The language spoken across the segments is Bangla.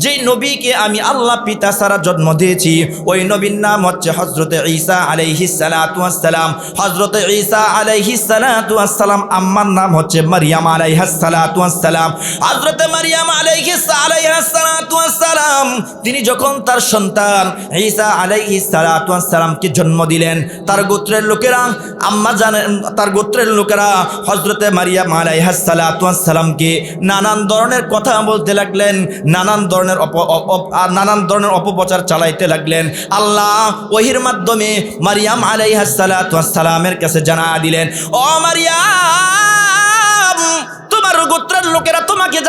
যেই নবীকে আমি আল্লাহ পিতা ছাড়া জন্ম দিয়েছি ওই নবীর নাম হচ্ছে হযরতে ঈসা আলাইহিস সালাতু ওয়াস সালাম। হযরতে ঈসা আলাইহিস সালাতু ওয়াস সালাম আম্মার নাম হচ্ছে মারইয়াম আলাইহাস সালাতু ওয়াস সালাম। হযরতে মারইয়াম আলাইহাস সালাতু ওয়াস সালাম তিনি যখন তার সন্তান ঈসা আলাইহিস সালাতু ওয়াস সালামকে জন্ম দিলেন, তার গোত্রের লোকেরা আম্মা জানেন, তার গোত্রের লোকেরা হযরতে মারইয়াম আলাইহাস সালাতু ওয়াস সালামকে নানান ধরনের কথা বলতে লাগলেন, নানান ধরনের অপপ্রচার চালাইতে লাগলেন। আল্লাহ ওহির মাধ্যমে মারইয়াম আলাইহাস সালাতু ওয়াস সালামের কাছে জানায়া দিলেন, ও মারইয়াম, তোমার গোত্রের লোকেরা তোমাকে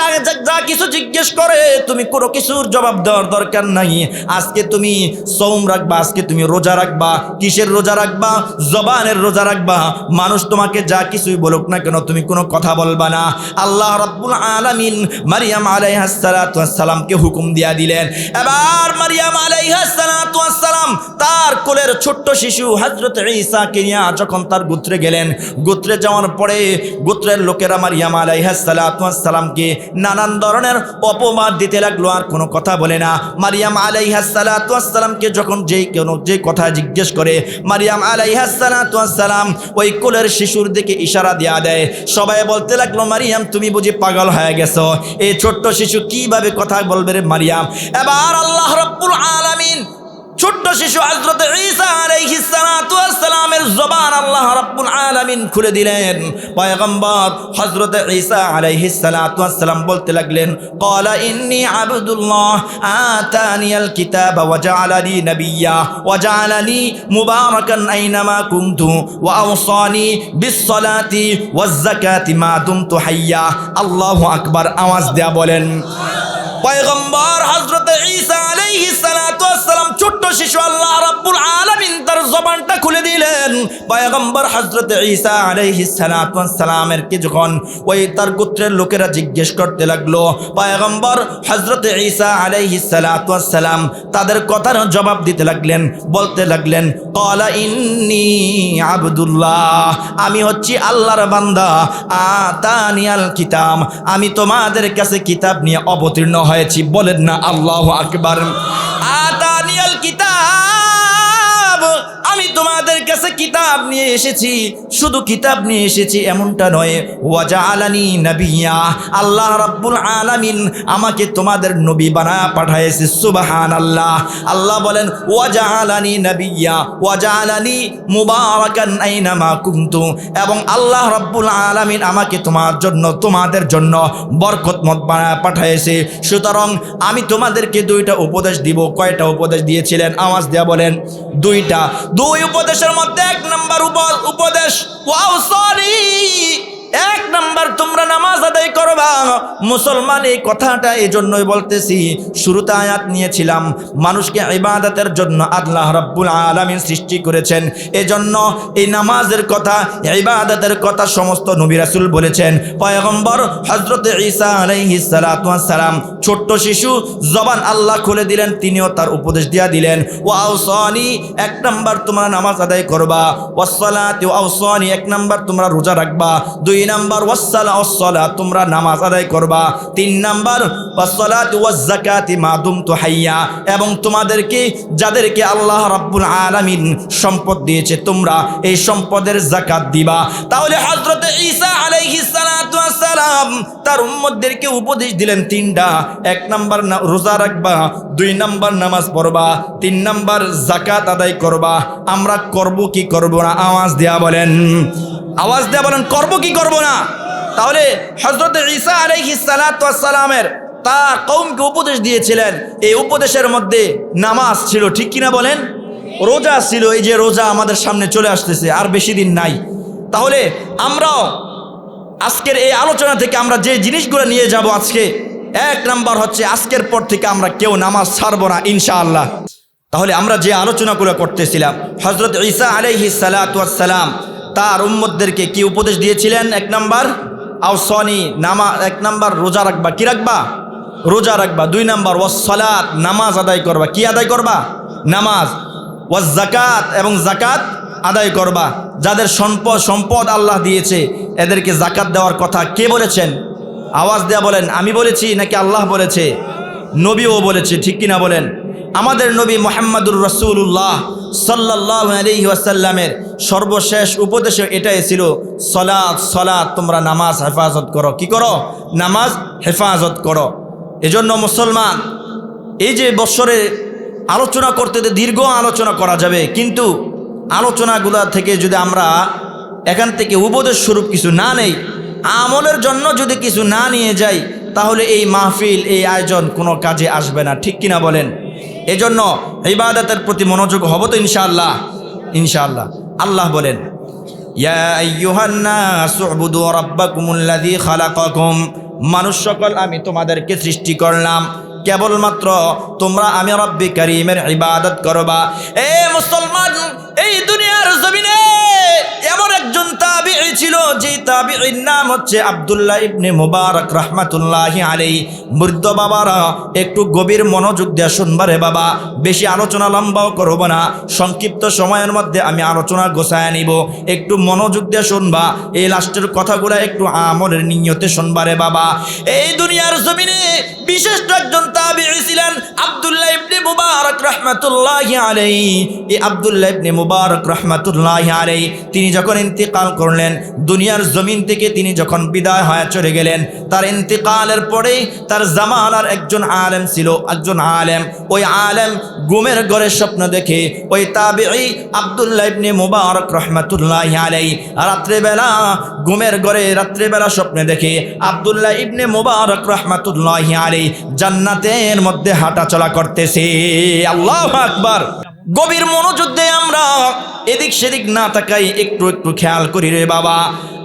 যা কিছু জিজ্ঞেস করে তুমি কোনো কিছুর জবাব দেওয়ার দরকার নাই। আজকে তুমি সওম রাখবা, আজকে তুমি রোজা রাখবা। কিসের রোজা রাখবা? জবানের রোজা রাখবা। মানুষ তোমাকে যা কিছুই বলুক না কেন তুমি কোনো কথা বলবা না। আল্লাহ রাব্বুল আলামিন মারইয়াম আলাইহাস সালাতু ওয়াস সালামকে হুকুম দিয়া দিলেন। এবার মারইয়াম আলাইহাস সালাতু ওয়াস সালাম তার কোলের ছোট্ট শিশু হযরত ঈসাকে নিয়ে যখন তার গোত্রে গেলেন, গোত্রে যাওয়ার পরে গোত্রের লোকেরা মারইয়াম আলাইহাস সালাতু ওয়াস সালামকে নানান ধরনের অপমান দিতে লাগলো, আর কোনো কথা বলে না। মারইয়াম আলাইহাস সালাতু ওয়াস সালামকে যখন যে কথা জিজ্ঞেস করে মারইয়াম আলাইহাস সালাতু ওয়াস সালাম ওই কোলের শিশুর দিকে ইশারা দিয়া দেয়। সবাই বলতে লাগলো, মারইয়াম তুমি বুঝি পাগল হয়ে গেছো? এই ছোট্ট শিশু কিভাবে কথা বলবে রে মারইয়াম? এবার আল্লাহ রাব্বুল আলামিন ছোট্ট শিশু হযরত ঈসা আলাইহিস সালাতু ওয়াস সালামের জবান আল্লাহ রাব্বুল আলামিন খুলে দিলেন। পয়গম্বর হযরত ঈসা আলাইহিস সালাতু ওয়াস সালাম বলতে লাগলেন, ক্বালা ইন্নী আবদুল্লাহ আতানিয়াল কিতাবা ওয়া জাআলানি নাবিয়্যা ওয়া জাআলানি মুবারাকান আইনামা কুনতু ওয়া আওসানি বিস সালাতি ওয়াজ যাকাতি মা দুমতু হাইয়্যা। আল্লাহু আকবার, আওয়াজ দেয়া বলেন। পয়গম্বর হযরত ঈসা আলাইহিস সালাতু ওয়াস সালাম ছোট্ট শিশু, আল্লাহ রাব্বুল আলামিন তার জবানটা খুলে দিলেন। পয়গম্বর হযরত ঈসা আলাইহিস সালাতু ওয়াস সালামের কে যখন ওই তার গোত্রের লোকেরা জিজ্ঞেস করতে লাগলো, পয়গম্বর হযরত ঈসা আলাইহিস সালাতু ওয়াস সালাম তাদের কথার জবাব দিতে লাগলেন, বলতে লাগলেন, ক্বালা ইন্নী আবদুল্লাহ, আমি হচ্ছি আল্লাহর বান্দা। আতানিয়াল কিতাব, আমি তোমাদের কাছে কিতাব নিয়ে অবতীর্ণ হয়েছি। বলেন না আল্লাহু আকবার। আতানিয়াল কিতাব, আমি তোমাদের কাছে কিতাব নিয়ে এসেছি। শুধু কিতাব নিয়ে এসেছি এমনটা নয়, ওয়া জাআলানি নাবিয়্যা, আল্লাহ রাব্বুল আলামিন আমাকে তোমাদের নবী বানায়া পাঠাইছে। সুবহানাল্লাহ। আল্লাহ বলেন, ওয়া জাআলানি নাবিয়্যা ওয়া জাআলানি মুবারাকান আইনামা কুনতু, এবং আল্লাহ রাব্বুল আলামিন আমাকে তোমাদের জন্য বরকতময় বানায়া পাঠাইছে। সুতরাং আমি তোমাদেরকে দুইটা উপদেশ দিব। কয়টা উপদেশ দিয়েছিলেন? আওয়াজ দেয়া বলেন। দুই উপদেশের মধ্যে এক নাম্বার উপদেশ ওয়াউসানি, এক নাম্বার তোমরা নামাজ আদায় করবা। মুসলমান এই কথাটা এই জন্যই বলতেছি, শুরুতে আয়াত নিয়েছিলাম মানুষকে ইবাদতের জন্য আল্লাহ রাব্বুল আলামিন সৃষ্টি করেছেন। এজন্য এই নামাজের কথা, ইবাদতের কথা সমস্ত নবী রাসূল বলেছেন। পয়গম্বর হযরত ঈসা আলাইহিস সালাতু ওয়াস সালাম ছোট্ট শিশু, জবান আল্লাহ খুলে দিলেন, তিনিও তার উপদেশ দিয়া দিলেন। ওয়াউসানি, এক নাম্বার তোমরা নামাজ আদায় করবা। ওয়াসসালাতি ওয়াউসানি, এক নাম্বার তোমরা রোজা রাখবা। দুই নাম্বার ওয়াসসালাত, তোমরা নামাজ আদায় করবা। তিন নাম্বার ওয়াসসালাতু ওয়াজ যাকাতি মা দুমতু হাইয়্যা, এবং তোমাদেরকে যাদেরকে আল্লাহ রাব্বুল আলামিন সম্পদ দিয়েছে তোমরা এই সম্পদের যাকাত দিবা। তাহলে হযরত ঈসা আলাইহিস সালাতু ওয়াস সালাম তার উম্মতদেরকে উপদেশ দিলেন তিনটা। এক নাম্বার রোজা রাখবা, দুই নাম্বার নামাজ পড়বা, তিন নাম্বার যাকাত আদায় করবা। আমরা করব কি করব না? আওয়াজ দেয়া বলেন, আওয়াজ দেয়া বলেন, করব কি করব না? তাহলে হযরত ঈসা আলাইহিস সালাতু ওয়াস সালামের তার কওমকে উপদেশ দিয়েছিলেন, এই উপদেশের মধ্যে নামাজ ছিল, ঠিক কিনা বলেন? রোজা ছিল। এই যে রোজা আমাদের সামনে চলে আসতেছে, আর বেশি দিন নাই। তাহলে আমরাও আজকের এই আলোচনা থেকে আমরা যে জিনিসগুলো নিয়ে যাব আজকে, এক নাম্বার হচ্ছে আজকের পর থেকে আমরা কেউ নামাজ ছাড়বো না ইনশাআল্লাহ। তাহলে আমরা যে আলোচনাগুলো করতেছিলাম, হযরত ঈসা আলাইহিস সালাতু ওয়াস সালাম তার উম্মতদেরকে কি উপদেশ দিয়েছিলেন? এক নাম্বার আওসানি, এক নাম্বার রোজা রাখবা। কি রাখবা? রোজা রাখবা। দুই নাম্বার ওয়াসসালাত, নামাজ আদায় করবা। কি আদায় করবা? নামাজ। ওয়াজ যাকাত, এবং যাকাত আদায় করবা। যাদের সম্পদ আল্লাহ দিয়েছে এদেরকে যাকাত দেওয়ার কথা কে বলেছেন? আওয়াজ দেয়া বলেন, আমি বলেছি নাকি আল্লাহ বলেছে? নবীও বলেছে, ঠিক কিনা বলেন? আমাদের নবী মুহাম্মদুর রাসূলুল্লাহ সাল্লাল্লাহু আলাইহি ওয়াসাল্লামের সর্বশেষ উপদেশ এটাই ছিল, সলাত সলাত, তোমরা নামাজ হেফাজত করো। কি করো? নামাজ হেফাজত করো। এজন্য মুসলমান, এই যে বৎসরে আলোচনা করতে দীর্ঘ আলোচনা করা যাবে, কিন্তু আলোচনাগুলা থেকে যদি আমরা এখান থেকে উপদেশ স্বরূপ কিছু না নেই, আমলের জন্য যদি কিছু না নিয়ে যাই, তাহলে এই মাহফিল, এই আয়োজন কোনো কাজে আসবে না, ঠিক কিনা বলেন? এজন্য ইবাদতের প্রতি মনোযোগ হব তো ইনশাআল্লাহ। ইনশাআল্লাহ। আল্লাহ বলেন, ইয়া আইয়ুহান নাসু উবুদু রাব্বাকুমুল্লাযী খালাকাকুম, মানুষ সকল আমি তোমাদেরকে সৃষ্টি করলাম, কেবলমাত্র তোমরা আমি রব্বি কারীমের ইবাদত করবা। এ মুসলমান, এই দুনিয়ার জমিনে এমন একজন তাবিঈ ছিল, যে তাবিঈর নাম হচ্ছে আব্দুল্লাহ ইবনে মুবারক রাহমাতুল্লাহি আলাইহি। বৃদ্ধ বাবারা একটু গভীর মনোযোগ দিয়ে শুনবা রে বাবা, বেশি আলোচনা লম্বাও করব না, সংক্ষিপ্ত সময়ের মধ্যে আমি আলোচনা গোছায় নিব, একটু মনোযোগ দিয়ে শুনবা। এই লাস্টের কথাগুলো একটু আমলের নিয়তে শুনবা রে বাবা। এই দুনিয়ার জমিনে বিশেষ একজন তাবিঈ ছিলেন আব্দুল্লাহ ইবনে মুবারক রাহমাতুল্লাহি আলাইহি। এই আব্দুল্লাহ ইবনে মুবারক রাহমাতুল্লাহি আলাইহি তিনি যখন ইন্তিকাল করলেন দুনিয়ার জমিন থেকে, তিনি যখন বিদায় হয়ে চলে গেলেন, তার ইন্তিকালের পরে তার জামানার একজন আলেম ছিল, একজন আলেম। ওই আলেম ঘুমের ঘরে স্বপ্ন দেখে, ওই তাবিঈ আব্দুল্লাহ ইবনে মুবারক রাহমাতুল্লাহি আলাইহি রাত্রেবেলা ঘুমের ঘরে রাত্রেবেলা স্বপ্নে দেখে আব্দুল্লাহ ইবনে মুবারক রাহমাতুল্লাহি আলাইহি জান্নাতের মধ্যে হাঁটাচলা করতেছে। আল্লাহু আকবার। গভীর মনোযোগ দিয়ে আমরা এদিক সেদিক না তাকাই, একটু একটু খেয়াল করি রে বাবা।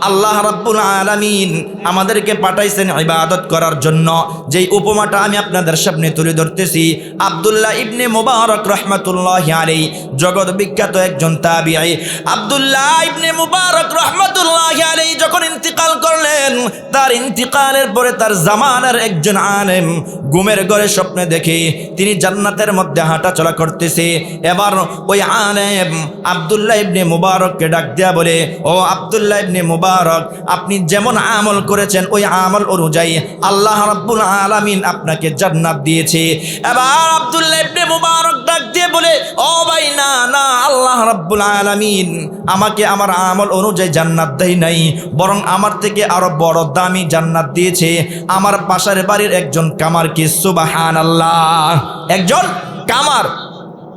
আল্লাহ রাব্বুল আলামিন আমাদেরকে পাঠাইছেন ইবাদত করার জন্য। যেই উপমাটা আমি আপনাদের সামনে তুলে ধরতেছি, আব্দুল্লাহ ইবনে মুবারক রাহমাতুল্লাহি আলাইহি জগৎ বিখ্যাত একজন তাবিঈ। আব্দুল্লাহ ইবনে মুবারক রাহমাতুল্লাহি আলাইহি যখন ইন্তিকাল করলেন, তার ইন্তিকালের পরে তার জামানার একজন আলেম ঘুমের ঘরে স্বপ্নে দেখে তিনি জান্নাতের মধ্যে হাঁটাচলা করতেছে। এবার ওই আলেম আব্দুল্লাহ ইবনে মুবারককে ডাক দেয়া বলে, ও আব্দুল্লাহ ইবনে মুবারক, আপনি যেমন আমল করেছেন ওই আমল অনুযায়ী আল্লাহ রাব্বুল আলামিন আপনাকে জান্নাত দিয়েছে। এবার আব্দুল্লাহ ইবনে মুবারক ডাক দিয়ে বলে, ও ভাই, না না, আল্লাহ রাব্বুল আলামিন আমাকে আমার আমল অনুযায়ী জান্নাত দেয় নাই, বরং আমার থেকে আরো বড় দামি জান্নাত দিয়েছে আমার পাশের বাড়ির একজন কামারকে। সুবহানাল্লাহ।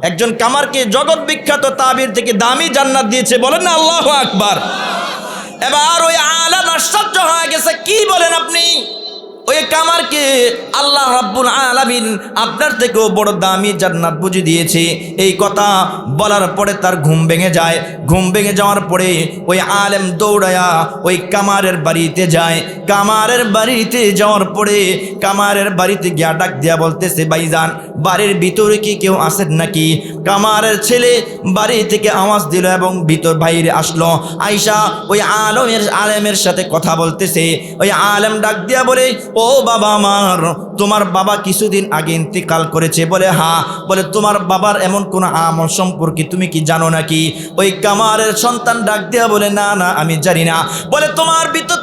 একজন কামারকে জগৎ বিখ্যাত তাবির থেকে দামি জান্নাত দিয়েছে। বলেন না আল্লাহু আকবার। এবার ওই আলেম আশ্চর্য হয়ে গেছে, কি বলেন আপনি? ওই কামারকে আল্লাহ রাব্বুল আলামিন আপনার থেকেও বড় দামি জান্নাত বুঝি দিয়েছে। এই কথা বলার পরে তার ঘুম ভেঙে যায়। ঘুম ভেঙে যাওয়ার পরে ওই আলেম দৌড়ায়া ওই কামারের বাড়িতে যায়। কামারের বাড়িতে যাওয়ার পরে কামারের বাড়িতে গিয়া ডাক দিয়া বলতেছে, ভাইজান, বাড়ির ভিতরে কি কেউ আছেন নাকি? কামারের ছেলে বাড়ি থেকে আওয়াজ দিল এবং ভিতর বাইরে আসলো। আয়েশা ওই আলেমের সাথে কথা বলতেছে। ওই আলেম ডাক দিয়া বলে, ও বাবা আমার, তোমার বাবা কিছুদিন আগে ইন্তিকাল করেছে। বলে, হ্যাঁ। বলে, তোমার বাবার এমন কোন আমল সম্পর্কে তুমি কি জানো নাকি? ওই কামারের সন্তান ডাক দেয়া বলে, না না, আমি জানি না। বলে,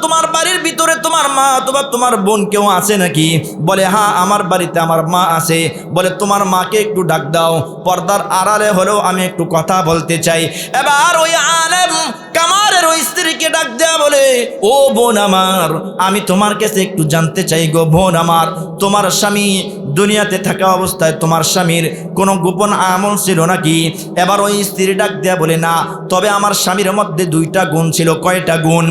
তোমার বাড়ির ভিতরে তোমার মা অথবা তোমার বোন কেউ আছে নাকি? বলে, হ্যাঁ, আমার বাড়িতে আমার মা আছে। বলে, তোমার মাকে একটু ডাক দাও, পর্দার আড়ালে হলেও আমি একটু কথা বলতে চাই। এবার ওই আলেম কামারের ওই স্ত্রীকে ডাক দেয়া বলে, ও বোন আমার, আমি তোমার কাছে একটু জানতে চাই গো বোন আমার, তোমার স্বামী দুনিয়াতে থাকা অবস্থায় তোমার স্বামীর কোনো গোপন আমল ছিল নাকি? এবার ওই স্ত্রী ডাক দেয়া বলে, না, তবে আমার স্বামীর মধ্যে দুইটা গুণ ছিল। কয়টা গুণ?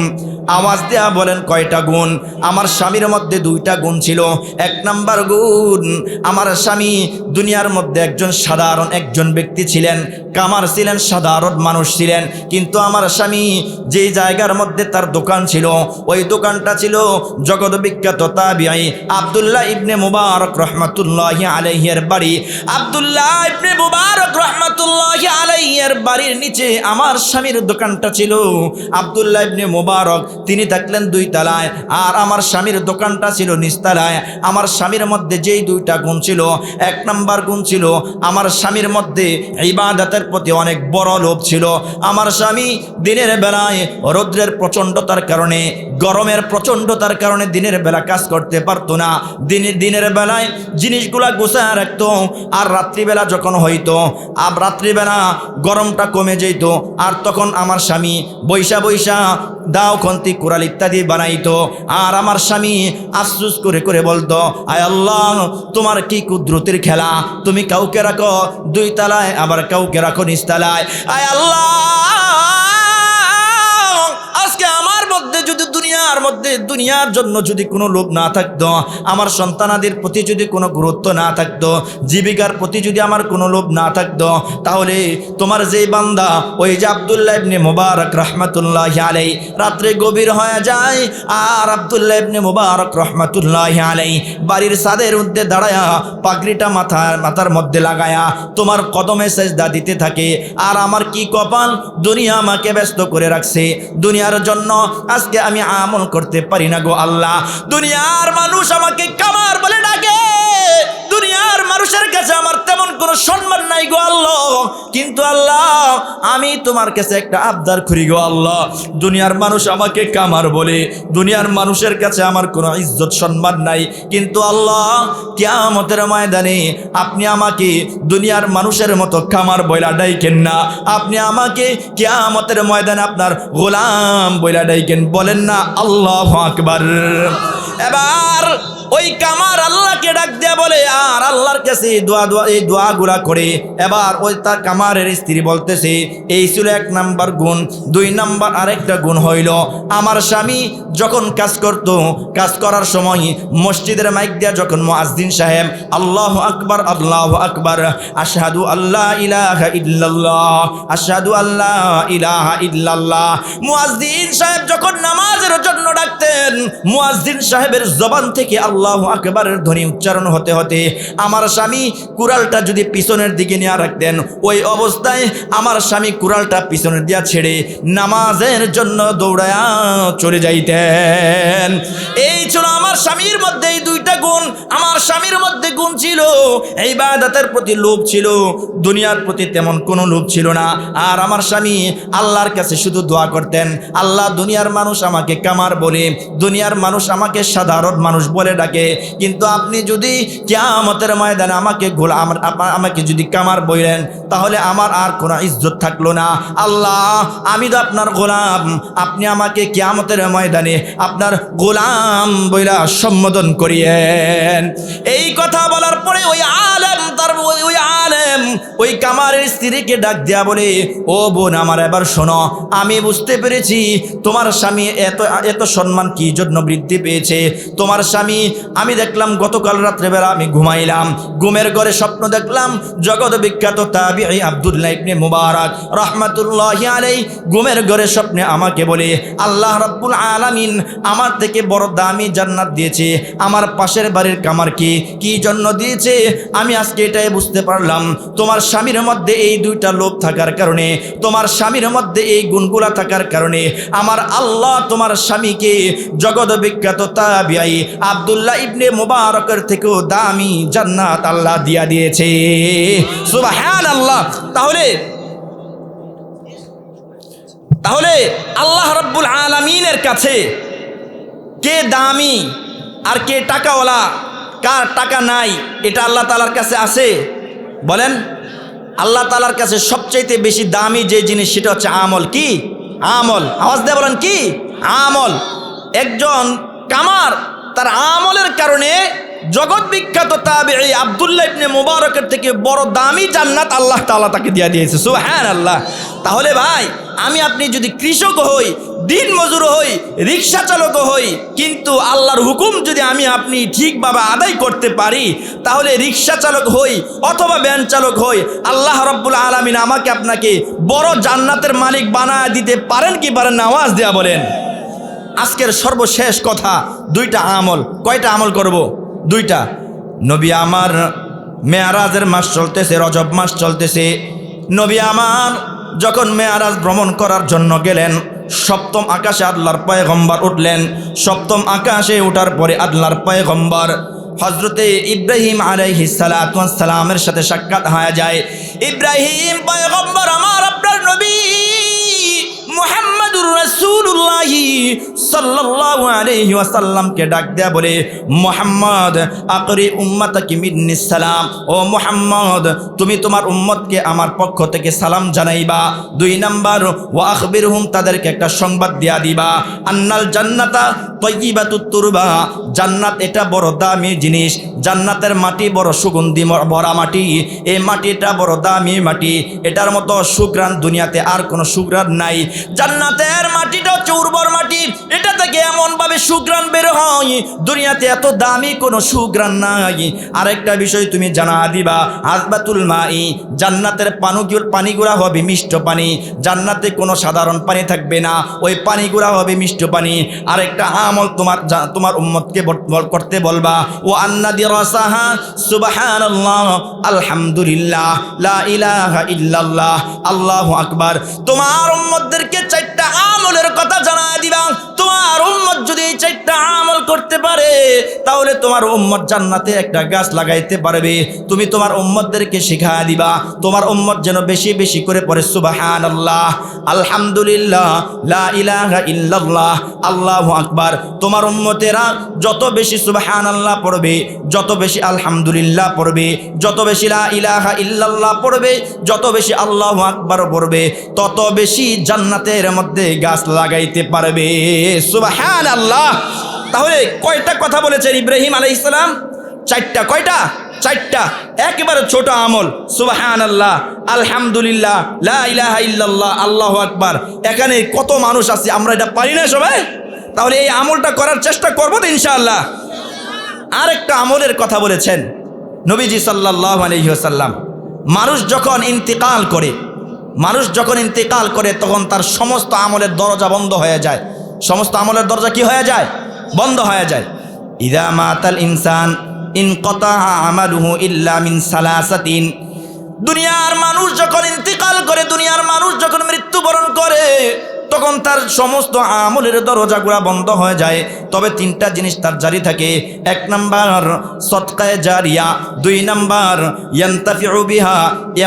আওয়াজ দেয়া বলেন, কয়টা গুণ? আমার স্বামীর মধ্যে দুইটা গুণ ছিল। এক নাম্বার গুণ, আমার স্বামী দুনিয়ার মধ্যে একজন সাধারণ একজন ব্যক্তি ছিলেন, কামার ছিলেন, সাধারণ মানুষ ছিলেন। কিন্তু আমার স্বামী যে জায়গার মধ্যে তার দোকান ছিল, ওই দোকানটা ছিল জগৎ বিখ্যাত তাবিঈ আব্দুল্লাহ ইবনে মুবারক রাহমাতুল্লাহি আলাইহির বাড়ি। আব্দুল্লাহ ইবনে মুবারক রাহমাতুল্লাহি আলাইহির বাড়ির নিচে আমার স্বামীর দোকানটা ছিল। আব্দুল্লাহ ইবনে মুবারক তিনি থাকলেন 2 তলায়, আর আমার স্বামীর দোকানটা ছিল নিচতলায়। আমার স্বামীর মধ্যে যেই দুইটা গুণ ছিল, এক নাম্বার গুণ ছিল আমার স্বামীর মধ্যে ইবাদতের প্রতি অনেক বড় লোভ ছিল। আমার স্বামী দিনের বেলা বেলায় রৌদ্রের প্রচণ্ডতার কারণে, গরমের প্রচণ্ডতার কারণে দিনের বেলা কাজ করতে পারতো না। দিনের বেলায় জিনিসগুলা গুছায় রাখতো, আর রাত্রিবেলা যখন হইতো, আর রাত্রিবেলা গরমটা কমে যেত, আর তখন আমার স্বামী বৈশা বৈশা দাও, খন্তি, কুড়াল ইত্যাদি বানাইতো। আর আমার স্বামী আফসুস করে করে বলতো, আয় আল্লাহ, তোমার কি কুদরতের খেলা, তুমি কাউকে রাখো 2 তলায়, আবার কাউকে রাখো নিচতলায়। আয় আল্লাহ, আজকে আমার মধ্যে যদি দুনিয়ার জন্য যদি কোনো লোভ না থাকতো, আমার সন্তানাদের প্রতি যদি কোনো গুরুত্ব না থাকতো, জীবিকার প্রতি যদি আমার কোনো লোভ না থাকতো, তাহলে তোমার যেই বান্দা ওই যে আব্দুল্লাহ ইবনে মুবারক রাহমাতুল্লাহি আলাইহি, রাত্রে গভীর হয়ে যায় আর আব্দুল্লাহ ইবনে মুবারক রাহমাতুল্লাহি আলাইহি বাড়ির ছাদের মধ্যে দাঁড়ায়া পাগড়িটা মাথার মধ্যে লাগায়া তোমার কদমে সেজদা দিতে থাকে। আর আমার কি কপাল, দুনিয়া আমাকে ব্যস্ত করে রাখছে, দুনিয়ার জন্য আজকে আমি আমল করতে পারি না গো আল্লাহ। দুনিয়ার মানুষ আমাকে কামার বলে ডাকে, দুনিয়ার মানুষের কাছে আমার তেমন কোনো সম্মান নাই গো আল্লাহ, কিন্তু আল্লাহ আমি তোমার কাছে একটা আবদার করি গো আল্লাহ। দুনিয়ার মানুষ আমাকে কামার বলে, দুনিয়ার মানুষের কাছে আমার কোনো ইজ্জত সম্মান নাই, কিন্তু আল্লাহ কিয়ামতের ময়দানে আপনি আমাকে দুনিয়ার মানুষের মতো কামার বইলা ডাইকেন না, আপনি আমাকে কিয়ামতের ময়দানে আপনার গোলাম বইলা ডাইকেন। বলেন না আল্লাহু আকবার। এবার ওই কামার আল্লাহকে ডাক দেয়া বলে, আর আল্লাহর কাছে এই দোয়াগুলা করে। এবার ওই তার কামারের স্ত্রী বলতেছে, এই ছিল 1 নাম্বার গুণ। 2 নাম্বার আরেকটা গুণ হইল, আমার স্বামী যখন কাজ করত, কাজ করার সময় মসজিদের মাইক দেয়া যখন মুয়াজ্জিন সাহেব আল্লাহু আকবার আল্লাহু আকবার, আশহাদু আল্লা ইলাহা ইল্লাল্লাহ, আশহাদু আল্লা ইলাহা ইল্লাল্লাহ, মুয়াজ্জিন সাহেব যখন নামাজের জন্য ডাকতেন, মুয়াজ্জিন সাহেবের জবান থেকে আল্লাহু আকবারের ধ্বনি উচ্চারণ হতে হতে আমার স্বামী কুড়ালটা যদি পিছনের দিকে নিয়ে রাখতেন, ওই অবস্থায় আমার স্বামী কুড়ালটা পিছনের দিয়া ছেড়ে নামাজের জন্য দৌড়ায়া চলে যাইতেন। এই ছিল আমার স্বামীর মধ্যে এই 2টা গুণ। আমার স্বামীর মধ্যে গুণ ছিল ইবাদতের প্রতি লোভ ছিল, দুনিয়ার প্রতি তেমন কোনো লোভ ছিল না। আর আমার স্বামী আল্লাহর কাছে শুধু দোয়া করতেন, আল্লাহ দুনিয়ার মানুষ আমাকে কামার বলে, দুনিয়ার মানুষ আমাকে সাধারণ মানুষ বলে ডাকে, কিন্তু আপনি যদি কিয়ামতের ময়দানে আমাকে যদি কামার বলেন, তাহলে আমার আর কোনো ইজ্জত থাকলো না। আল্লাহ আমি তো আপনার গোলাম, আপনি আমাকে কিয়ামতের ময়দানে আপনার গোলাম বইলা সম্বোধন করিয়েন। এই কথা বলার পরে ওই আলেম ওই কামারের স্ত্রীকে ডাক দেয়া বলে, ও বোন আমার, এবার শোনো, আমি বুঝতে পেরেছি তোমার স্বামী এত সম্মান কি জন্য বৃদ্ধি পেয়েছে। তোমার স্বামী, আমি দেখলাম গতকাল রাত্রেবেলা আমি ঘুমাইলাম, ঘুমের ঘরে স্বপ্ন দেখলাম জগৎ বিখ্যাত তাবিঈ আব্দুল্লাহ ইবনে মুবারক রাহমাতুল্লাহি আলাইহি ঘুমের ঘরে স্বপ্নে আমাকে বলে, আল্লাহ রাব্বুল আলামিন আমার থেকে বড় দামি জান্নাত দিয়েছে। আমার পাশের বাড়ির কামার কি জন্য দিয়েছে, আমি আজকে এটাই বুঝতে পারলাম। তোমার স্বামীর মধ্যে এই 2টা লোভ থাকার কারণে, তোমার স্বামীর মধ্যে এই গুণগুলা থাকার কারণে আমার আল্লাহ তোমার স্বামীকে জগৎ বিখ্যাত তাবিঈ আব্দুল্লাহ ইবনে মুবারকের থেকেও দামি জান্নাত আল্লাহ দিয়া দিয়েছে। সুবহানাল্লাহ। তাহলে আল্লাহ রাব্বুল আলামিনের কাছে কে দামি আর কে টাকাওয়ালা, কার টাকা নাই, এটা আল্লাহ তাআলার কাছে আছে? বলেন, আল্লাহ তাআলার কাছে সবচাইতে বেশি দামি যে জিনিস সেটা হচ্ছে আমল। কি আমল? আওয়াজ দিয়ে বলেন, কি আমল? একজন কামার তার আমলের কারণে জগৎ বিখ্যাত তাবিঈ আব্দুল্লাহ ইবনে মুবারকের থেকে বড় দামি জান্নাত আল্লাহ তাআলা তাকে দিয়ে দিয়েছে। সুবহানাল্লাহ। তাহলে ভাই, আমি আপনি যদি কৃষক হই, দিন মজুর হই, রিক্সা চালক হই, কিন্তু আল্লাহর হুকুম যদি আমি আপনি ঠিকভাবে আদায় করতে পারি, তাহলে রিক্সা চালক হই অথবা ভ্যান চালক হই, আল্লাহ রাব্বুল আলামিন আমাকে আপনাকে বড় জান্নাতের মালিক বানায় দিতে পারেন কি পারেন না? আওয়াজ দেয়া বলেন। আজকের সর্বশেষ কথা, 2টা আমল। কয়টা আমল করব? 2টা। নবী আমার মেয়ারাজের মাস চলতেছে, রজব মাস চলতেছে। নবী আমার যখন মেয়ারাজ ভ্রমণ করার জন্য গেলেন, 7ম আকাশে আল্লাহর পয়গম্বর উঠলেন। 7ম আকাশে ওঠার পরে আল্লাহর পয়গম্বর হযরতে ইব্রাহিম আলাইহিস সালাতু ওয়াস সালামের সাথে সাক্ষাৎ হয়ে যায়। ইব্রাহিম পয়গম্বর আমার, আপনার নবী মুহাম্মদ মুহাম্মাদুর রাসূলুল্লাহ সাল্লাল্লাহু আলাইহি ওয়াসাল্লামকে ডাক দেয়া বলে, মুহাম্মদ আকরি উম্মাতাকি মিন্নিস সালাম, ও মুহাম্মদ তুমি তোমার উম্মতকে আমার পক্ষ থেকে সালাম জানাইবা। 2 নাম্বার ওয়া আখবিরহুম, তাদেরকে একটা সংবাদ দিয়া দিবা, আন্নাল জান্নাতা তাইয়্যিবাতুত তুরবা, জান্নাত এটা বড় দামি জিনিস, জান্নাতের মাটি বড় সুগন্ধি ভরা মাটি, এই মাটিটা বড় দামি মাটি, এটার মতো সুঘ্রাণ দুনিয়াতে আর কোনো সুঘ্রাণ নাই। জান্নাতের মাটিটা হচ্ছে উর্বর মাটি, এটা থেকে এমন ভাবে সুঘ্রাণ বের হয়, দুনিয়াতে এত দামি কোনো সুঘ্রাণ নাই। আরেকটা বিষয় তুমি জানা দিবা, আযবাতুল মাই, জান্নাতের পানিগুলা হবে মিষ্ট পানি, জান্নাতে কোনো সাধারণ পানি থাকবে না, ওই পানিগুলা হবে মিষ্ট পানি। আরেকটা আমল তোমার উম্মতকে করতে বলবা, ও আন্না দিরাসাহা সুবহানাল্লাহ আলহামদুলিল্লাহ লা ইলাহা ইল্লাল্লাহ আল্লাহু আকবার। তোমার উম্মতদেরকে 4টা আমলের কথা জানায় দিবা। তোমার উম্মত যদি এই 4টা আমল করতে পারে, তাহলে তোমার উম্মত জান্নাতে একটা গাছ লাগাইতে পারবে। তুমি তোমার উম্মতদেরকে শিখায় দিবা, তোমার উম্মত যেন বেশি বেশি করে পড়ে সুবহানাল্লাহ আলহামদুলিল্লাহ লা ইলাহা ইল্লাল্লাহ আল্লাহু আকবার। তোমার উম্মতেরা যত বেশি সুবহানাল্লাহ পড়বে, যত বেশি আলহামদুলিল্লাহ পড়বে, যত বেশি লা ইলাহা ইল্লাল্লাহ পড়বে, যত বেশি আল্লাহু আকবার পড়বে, তত বেশি জান্নাতের মধ্যে গাছ লাগাইতে পারবে। সুবহানাল্লাহ। তাহলে কয়টা কথা বলেছেন ইব্রাহিম আলাইহিস সালাম? 4টা। কয়টা? 4টা। একেবারে ছোট আমল, সুবহানাল্লাহ আলহামদুলিল্লাহ লা ইলাহা ইল্লাল্লাহ আল্লাহু আকবার। এখানে কত মানুষ আছে, আমরা এটা পারি না সবাই? তাহলে এই আমলটা করার চেষ্টা করবো তো ইনশাআল্লাহ। আরেকটা আমলের কথা বলেছেন নবীজি সাল্লাল্লাহু আলাইহি ওয়াসাল্লাম, মানুষ যখন ইন্তেকাল করে তখন তার সমস্ত আমলের দরজা বন্ধ হয়ে যায়। সমস্ত আমলের দরজা কি হয়ে যায়? বন্ধ হয়ে যায়। ইযা মাতাল ইনসান ইনকাতা আমালুহু ইল্লা মিন সালাসাতিন, দুনিয়ার মানুষ যখন ইন্তেকাল করে, দুনিয়ার মানুষ যখন মৃত্যুবরণ করে, তখন তার সমস্ত আমলের দরজাগুলো বন্ধ হয়ে যায়। তবে 3টা জিনিস তার জারি থাকে। 1 নাম্বার সদকায়ে জারিয়া, 2 নাম্বার ইয়ান্তাফিউ বিহা,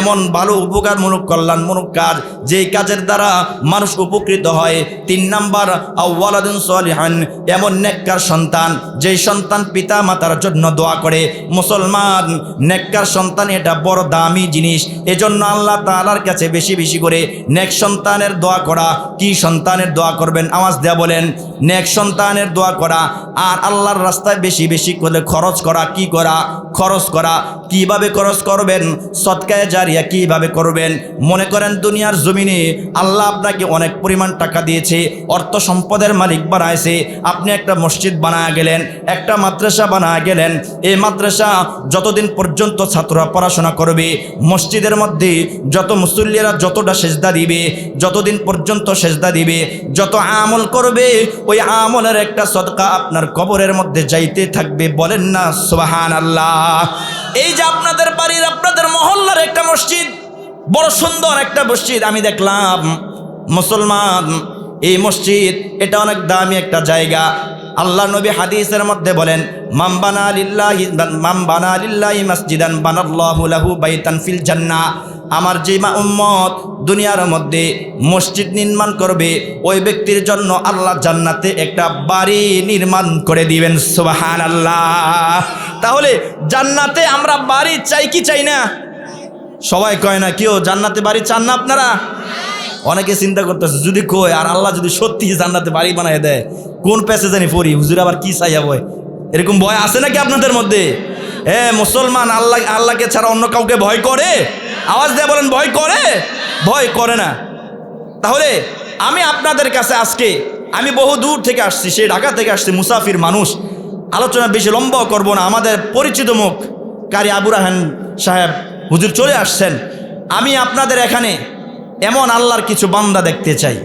এমন ভালো উপকারমূলক কল্যাণমূলক কাজ যেই কাজের দ্বারা মানুষ উপকৃত হয়। 3 নাম্বার আওয়ালাদুন সলিহান, এমন নেককার সন্তান যেই সন্তান পিতা মাতার জন্য দোয়া করে। মুসলমান, নেককার সন্তান এটা বড় দামি জিনিস। এজন্য আল্লাহ তাআলার কাছে বেশি বেশি করে নেক সন্তানের দোয়া করা। কি সন্তানের দোয়া করবেন? আওয়াজ দেয়া বলেন। নেক সন্তানের দোয়া করা। আর আল্লাহর রাস্তায় বেশি বেশি করে খরচ করা। কি করা? খরচ করা। কিভাবে খরচ করবেন? সদকায়ে জারিয়া কিভাবে করবেন? মনে করেন দুনিয়ার জমিনে আল্লাহ আপনাকে অনেক পরিমাণ টাকা দিয়েছে, অর্থ সম্পদের মালিক বানাইছে, আপনি একটা মসজিদ বানায় গেলেন, একটা মাদ্রাসা বানায় গেলেন। এই মাদ্রাসা যতদিন পর্যন্ত ছাত্ররা পড়াশোনা করবে, মসজিদের মধ্যে যত মুসল্লিরা যতটা সেজদা দিবে, যতদিন পর্যন্ত সেজদা দিবে, যত আমল করবে, ওই আমলের একটা সদকা আপনার কবরের মধ্যে যাইতে থাকবে। বলেন না সুবহানাল্লাহ। এই যে আপনাদের বাড়ির, আপনাদের মহল্লার একটা মসজিদ, বড় সুন্দর একটা মসজিদ, আমি দেখলাম মুসলমান, এই মসজিদ এটা অনেক দামি একটা জায়গা। আল্লাহ নবী হাদিসের মধ্যে বলেন, মান বানা লিল্লাহি মাসজিদান বানাল্লাহু লাহু বাইতান ফিল জান্নাহ। আমার যে উম্মত দুনিয়ার মধ্যে মসজিদ নির্মাণ করবে, ওই ব্যক্তির জন্য আল্লাহ জান্নাতে একটা বাড়ি নির্মাণ করে দিবেন। সুবহানাল্লাহ। তাহলে জান্নাতে আমরা বাড়ি চাই কি চাই না? সবাই কয় না, কেউ জান্নাতে বাড়ি চান না আপনারা? অনেকে চিন্তা করতেছে, যদি কয় আর আল্লাহ যদি সত্যি জান্নাতে বাড়ি বানায় দেয়, কোন প্যাসে জানি পড়ি, হুজুর আবার কি চাইয়া বয়, এরকম ভয় আছে নাকি আপনাদের মধ্যে? মুসলমান আল্লাহকে ছাড়া অন্য কাউকে ভয় করে? আওয়াজ দিয়ে বলেন, ভয় করে? ভয় করে না। তাহলে আমি আপনাদের কাছে আজকে, আমি বহু দূর থেকে আসছি, সেই ঢাকা থেকে আসছি, মুসাফির মানুষ, আলোচনা বেশি লম্বা করব না। আমাদের পরিচিত মুখ কারি আবু রাহান সাহেব হুজুর চলে আসছেন। আমি আপনাদের এখানে এমন আল্লাহর কিছু বান্দা দেখতে চাই,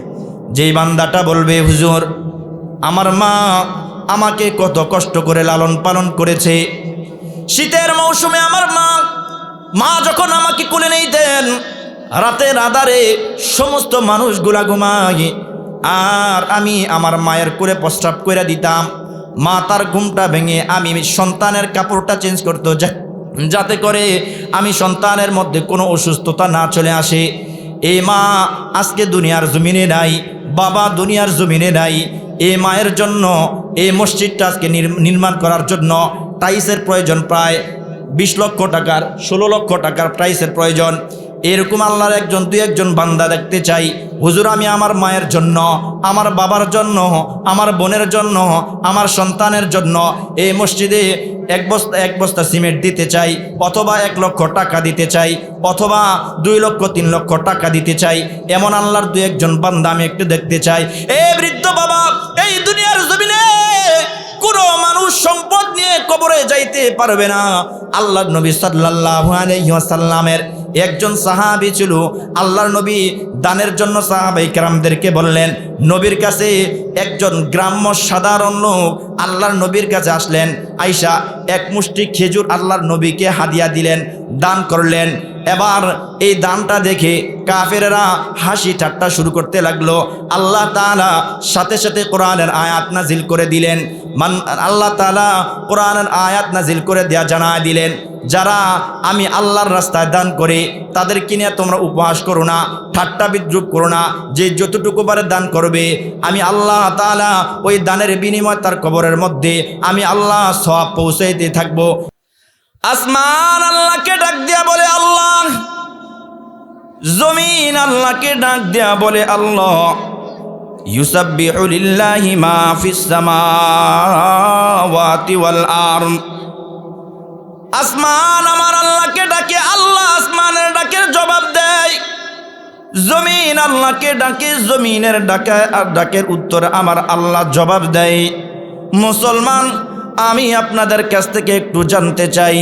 যেই বান্দাটা বলবে, হুজুর আমার মা আমাকে কত কষ্ট করে লালন পালন করেছে। শীতের মৌসুমে আমার মা যখন আমাকে কোলে নিতেন, রাতের আধারে সমস্ত মানুষগুলা ঘুমায়, আর আমি আমার মায়ের কোলে প্রস্রাব করে দিতাম। মা তার ঘুমটা ভেঙে আমি সন্তানের কাপড়টা চেঞ্জ করতো, যাতে করে আমি সন্তানের মধ্যে কোনো অসুস্থতা না চলে আসে। এই মা আজকে দুনিয়ার জমিনে নাই, বাবা দুনিয়ার জমিনে নাই। এই মায়ের জন্য এই মসজিদটা আজকে নির্মাণ করার জন্য টাইলসের প্রয়োজন প্রায় 20 লক্ষ টাকার, 16 লক্ষ টাকার টাইলসের প্রয়োজন। এরকম আল্লাহর একজন দুই একজন বান্দা দেখতে চাই। হুজুর, আমি আমার মায়ের জন্য, আমার বাবার জন্য, আমার বোনের জন্য, আমার সন্তানের জন্য এই মসজিদে এক বস্তা সিমেন্ট দিতে চাই, অথবা 1 লক্ষ টাকা দিতে চাই, অথবা 2 লক্ষ 3 লক্ষ টাকা দিতে চাই। এমন আল্লাহর দুই একজন বান্দা আমি একটু দেখতে চাই। এ বৃদ্ধ বাবা, এই দুনিয়ার জমিনে কোনো মানুষ সম্পদ নিয়ে কবরে যাইতে পারবে না। আল্লাহর নবী সাল্লাল্লাহু আলাইহি ওয়াসাল্লামের একজন সাহাবী ছিল। আল্লাহর নবী দানের জন্য সাহাবায়ে কেরামদেরকে বললেন। নবীর কাছে একজন গ্রাম্য সাধারণ লোক আল্লাহর নবীর কাছে আসলেন। আয়েশা এক মুষ্টি খেজুর আল্লাহর নবীকে হাদিয়া দিলেন, দান করলেন। এবার এই দানটা দেখে কাফেররা হাসি ঠাট্টা শুরু করতে লাগলো। আল্লাহ তাআলা সাথে সাথে কোরআনের আয়াত নাজিল করে দিলেন। আল্লাহ তাআলা কোরআনের আয়াত নাজিল করে দেয়া জানায় দিলেন, যারা আমি আল্লাহর রাস্তায় দান করে তাদেরকে নিয়ে তোমরা উপহাস করো না, ঠাট্টা বিদ্রুপ করো না। যে যতটুকু পারে দান করবে, আমি আল্লাহ তাআলা ওই দানের বিনিময় তার কবরের মধ্যে আমি আল্লাহ সওয়াব পৌঁছাইতে থাকবো। আসমান আল্লাহকে ডাক দিয়া বলে আল্লাহ, জমিন আল্লাহকে ডাক দিয়া বলে আল্লাহ। ইউসাব্বিহু লিল্লাহি মা ফিস সামাওয়াতি ওয়াল আরদ। আসমান আমার আল্লাহকে ডাকে, আল্লাহ আসমানের ডাকের জবাব দেয়। জমিন আল্লাহকে ডাকে, জমিনের ডাকের উত্তর আমার আল্লাহ জবাব দেয়। মুসলমান, আমি আপনাদের কাছ থেকে একটু জানতে চাই,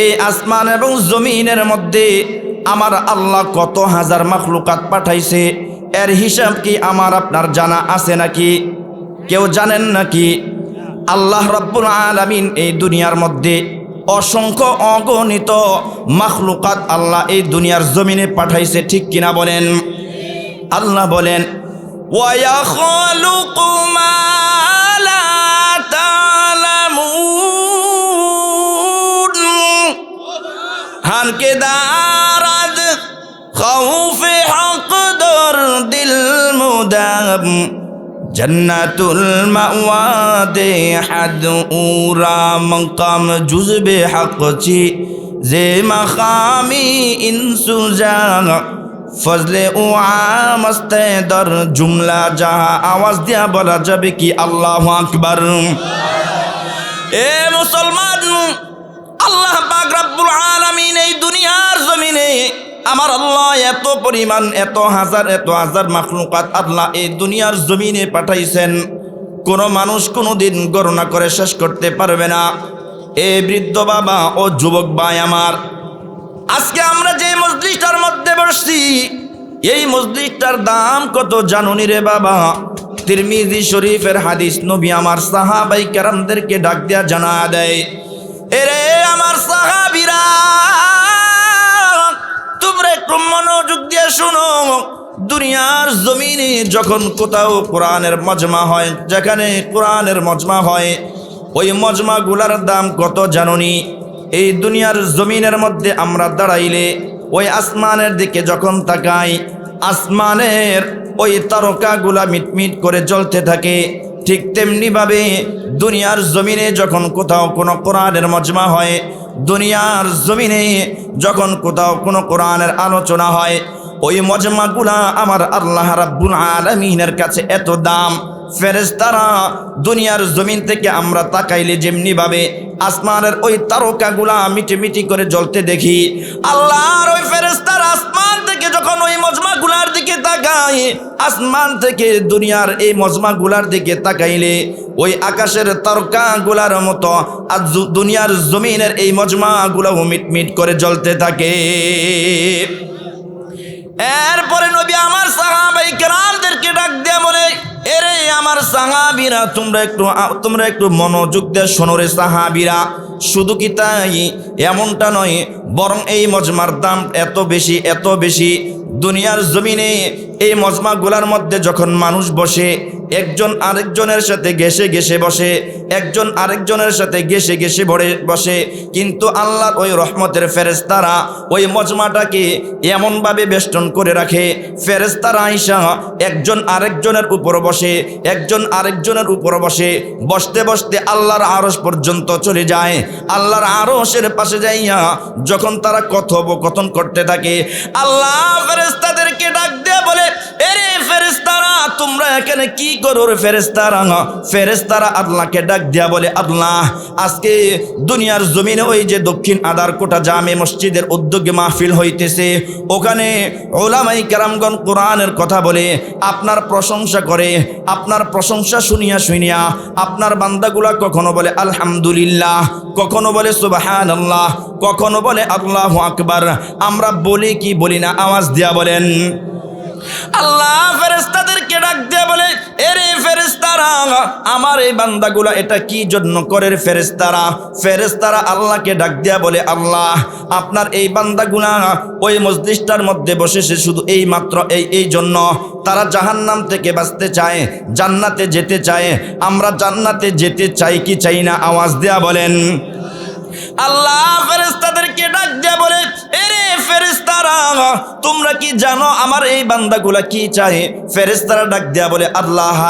এই আসমান এবং জমিনের মধ্যে আমার আল্লাহ কত হাজার মাখলুকাত পাঠাইছে, এর হিসাব কি আমার আপনার জানা আছে নাকি? কেউ জানেন নাকি? আল্লাহ রাব্বুল আলামিন এই দুনিয়ার মধ্যে অসংখ্য অগণিত মাখলুকাত আল্লাহ এই দুনিয়ার জমিনে পাঠাইছে, ঠিক কিনা বলেন? আল্লাহ বলেন, ওয়া ইয়াখলুকু মা লা তা'লামুন। হানকে দারাদ খাউফে হক দর দিল মুদাম, জন্নাতুল মাওয়াদে হাদ উরা মকাম জুজবে হকচি জে মাকামি ইনসুজা ফজলে ও আমস্তে দর জুমলা যাহা। আওয়াজ দিয়া বলা যাবে কি আল্লাহু আকবার? এ মুসলমান, আল্লাহ পাক রব্বুল আলামিন এই দুনিয়ার জমিনে আমার আল্লাহ এত পরিমাণ, এত হাজার মাখলুকাত আল্লাহ এই দুনিয়ার জমিনে পাঠাইছেন, কোনো মানুষ কোনোদিন গণনা করে শেষ করতে পারবে না। এ বৃদ্ধ বাবা ও যুবক ভাই আমার, আজকে আমরা যে মসজিদটার মধ্যে বসছি, এই মসজিদটার দাম কত জানুনি রে বাবা? তিরমিজি শরীফের হাদিস, নবী আমার সাহাবায়ে কেরামদেরকে ডাক দেয়া জানা দেয়, এরে আমার সাহাবীরা, তোমরা একটু মনোযোগ দিয়ে শুনো। দুনিয়ার জমিনে যখন কোথাও কোরআনের মজমা হয়, যেখানে কোরআনের মজমা হয়, ওই মজমাগুলার দাম কত জানুনি? এই দুনিয়ার জমিনের মধ্যে আমরা দাঁড়াইলে ওই আসমানের দিকে যখন তাকাই, আসমানের ওই তারকাগুলা মিটমিট করে জ্বলতে থাকে। ঠিক তেমনিভাবে দুনিয়ার জমিনে যখন কোথাও কোনো কোরআনের মজমা হয়, দুনিয়ার জমিনে যখন কোথাও কোনো কোরআনের আলোচনা হয়, ওই মজমাগুলা আমার আল্লাহ রাব্বুল আলামিনের কাছে এত দাম। ফেরেশতারা দুনিয়ার জমিন থেকে আমরা তাকাইলে যেমনিভাবে আসমানের ওই তারকাগুলা মিটিমিটি করে জ্বলতে দেখি, আল্লাহর ওই ফেরেশতারা আসমান থেকে যখন ওই মজমাগুলার দিকে তাকায়, আসমান থেকে দুনিয়ার এই মজমাগুলার দিকে তাকাইলে ওই আকাশের তারকাগুলার মতো আর দুনিয়ার জমিনের এই মজমাগুলাও মিটমিট করে জ্বলতে থাকে। এরপরে নবী আমার সাহাবায়ে কেরামদেরকে ডাক দিয়ে বলে, এরে আমার সাহাবীরা, তোমরা একটু মনোযোগ দিয়ে শোনো রে সাহাবীরা। শুধু কি তাই? এমনটা নয়, বরং এই মজমার দাম এত বেশি, দুনিয়ার জমিনে এই মজমাগুলার মধ্যে যখন মানুষ বসে, একজন আরেকজনের সাথে ঘেঁষে ঘেঁষে বসে, একজন আরেকজনের সাথে ঘেঁষে ঘেঁষে বসে। কিন্তু আল্লাহর ওই রহমতের ফেরেশতারা ওই মজমাটাকে এমনভাবে বেষ্টন করে রাখে, ফেরেশতারা আইসা একজন আরেকজনের উপর বসে, একজন আরেকজনের উপর বসে, বসতে বসতে আল্লাহর আরশ পর্যন্ত চলে যায়। আল্লাহর আরশের পাশে যাইয়া যখন তারা কথোপকথন করতে থাকে, আল্লাহ ফেরেশতাদেরকে ডাক দিয়ে বলে, এরে ফেরেশতারা তোমরা এখানে কি করো রে ফেরেশতারা? ফেরেশতারা আল্লাহকে ডাক দিয়া বলে, আল্লাহ আজকে দুনিয়ার জমিনে ওই যে দক্ষিণ আদারকোটা জামে মসজিদের উদ্যোগে মাহফিল হইতেছে, ওখানে উলামায়ে কেরামগণ কোরআনের কথা বলে, আপনার প্রশংসা করে, আপনার প্রশংসা শুনিয়া শুনিয়া আপনার বান্দাগুলা কখনো বলে আলহামদুলিল্লাহ, কখনো বলে সুবহানাল্লাহ, কখনো বলে আল্লাহু আকবার। আমরা বলি কি বলি না? আওয়াজ দিয়া বলেন। আল্লাহ ফেরেশতাদেরকে ডাক দিয়ে বলে, এরে ফেরেশতারা আমার এই বান্দাগুলা এটা কি জন্য করে রে ফেরেশতারা? ফেরেশতারা আল্লাহকে ডাক দিয়া বলে, আল্লাহ আপনার এই বান্দাগুলা ওই মজলিসটার মধ্যে বসেছে শুধু এই মাত্র এই জন্য তারা জাহান্নাম থেকে বাঁচতে চায়, জান্নাতে যেতে চায়। আমরা জান্নাতে যেতে চাই কি চাই না? আওয়াজ দেয়া বলেন। আল্লাহ ফেরেশতাদেরকে ডাক দিয়ে বলে, এরে ফেরেশতারা তোমরা কি জানো আমার এই বান্দাগুলা কি চায়? ফেরেশতারা ডাক দেয়া বলে, আল্লাহ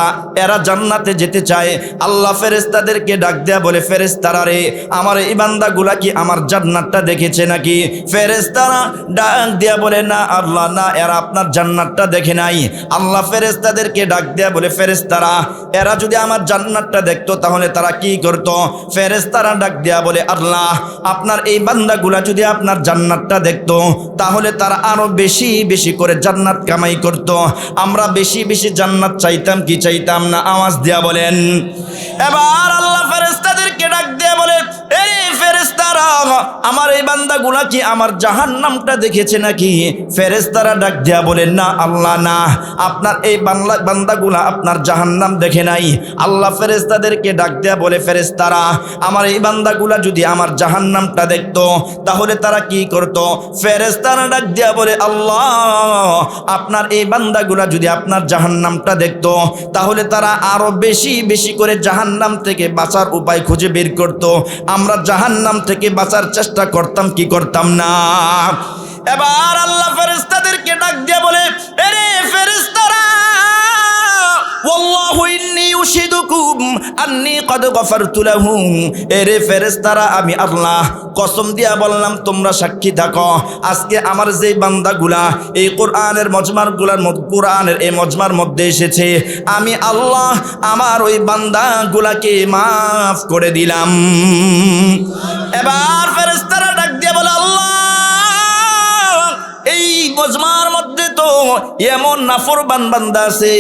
এরা জান্নাতে যেতে চায়। আল্লাহ ফেরেশতাদেরকে ডাক দেয়া বলে, ফেরেশতারা রে আমার এই বান্দাগুলা কি আমার জান্নাতটা দেখেছে নাকি? ফেরেশতারা ডাক দেয়া বলে, না আল্লাহ না, এরা আপনার জান্নাতটা দেখে নাই। আল্লাহ ফেরেশতাদেরকে ডাক দেয়া বলে, ফেরেশতারা এরা যদি আমার জান্নাতটা দেখতো তাহলে তারা কি করতো? ফেরেশতারা ডাক দেয়া বলে, আল্লাহ আপনার এই বান্দাগুলা যদি আপনার জান্নাতটা দেখতো তাহলে তারা আরো বেশি বেশি করে জান্নাত কামাই করত। আমরা বেশি বেশি জান্নাত চাইতাম কি চাইতাম না? আওয়াজ দিয়া বলেন। এবার আল্লাহ ফেরেশতাদেরকে ডাক দিয়ে বলে, এই ফেরেশতারা আমার এই বান্দাগুলা কি আমার জাহান্নামটা দেখেছে নাকি? ফেরেশতারা ডাক দিয়া বলে, না আল্লাহ না, আপনার এই বান্দাগুলা আপনার জাহান্নাম দেখে নাই। আল্লাহ ফেরেশতাদেরকে ডাক দিয়া বলে, ফেরেশতারা আমার এই বান্দাগুলা যদি আমার জাহান্নামটা দেখতো তাহলে তারা কি করত? ফেরেশতারা ডাক দিয়া বলে, আল্লাহ আপনার এই বান্দাগুলা যদি আপনার জাহান্নামটা দেখতো তাহলে তারা আরো বেশি বেশি করে জাহান্নাম থেকে বাঁচার উপায় খুঁজে বের করত। আমরা জাহান্নাম থেকে বাঁচার চেষ্টা করতাম কি করতাম না? এবার আল্লাহ ফেরেশতাদেরকে ডাক দিয়া বলে, এরে ফেরেশতারা ওয়াল্লাহু ইন্নী উশহিদুকুম আন্নী ক্বাদ গফারতু লাহুম। এরে ফেরেশতারা আমি আল্লাহ কসম দিয়া বললাম তোমরা সাক্ষী থাকো, আজকে আমার যে বান্দাগুলা এই কোরআনের কোরআনের এই মজমার মধ্যে এসেছে, আমি আল্লাহ আমার ওই বান্দাগুলাকে মাফ করে দিলাম। এবার ফেরেশতারা ডাক দিয়ে বলে, আল্লাহ এই মজমার মধ্যে তো এমন নাফরমান বান্দা আছে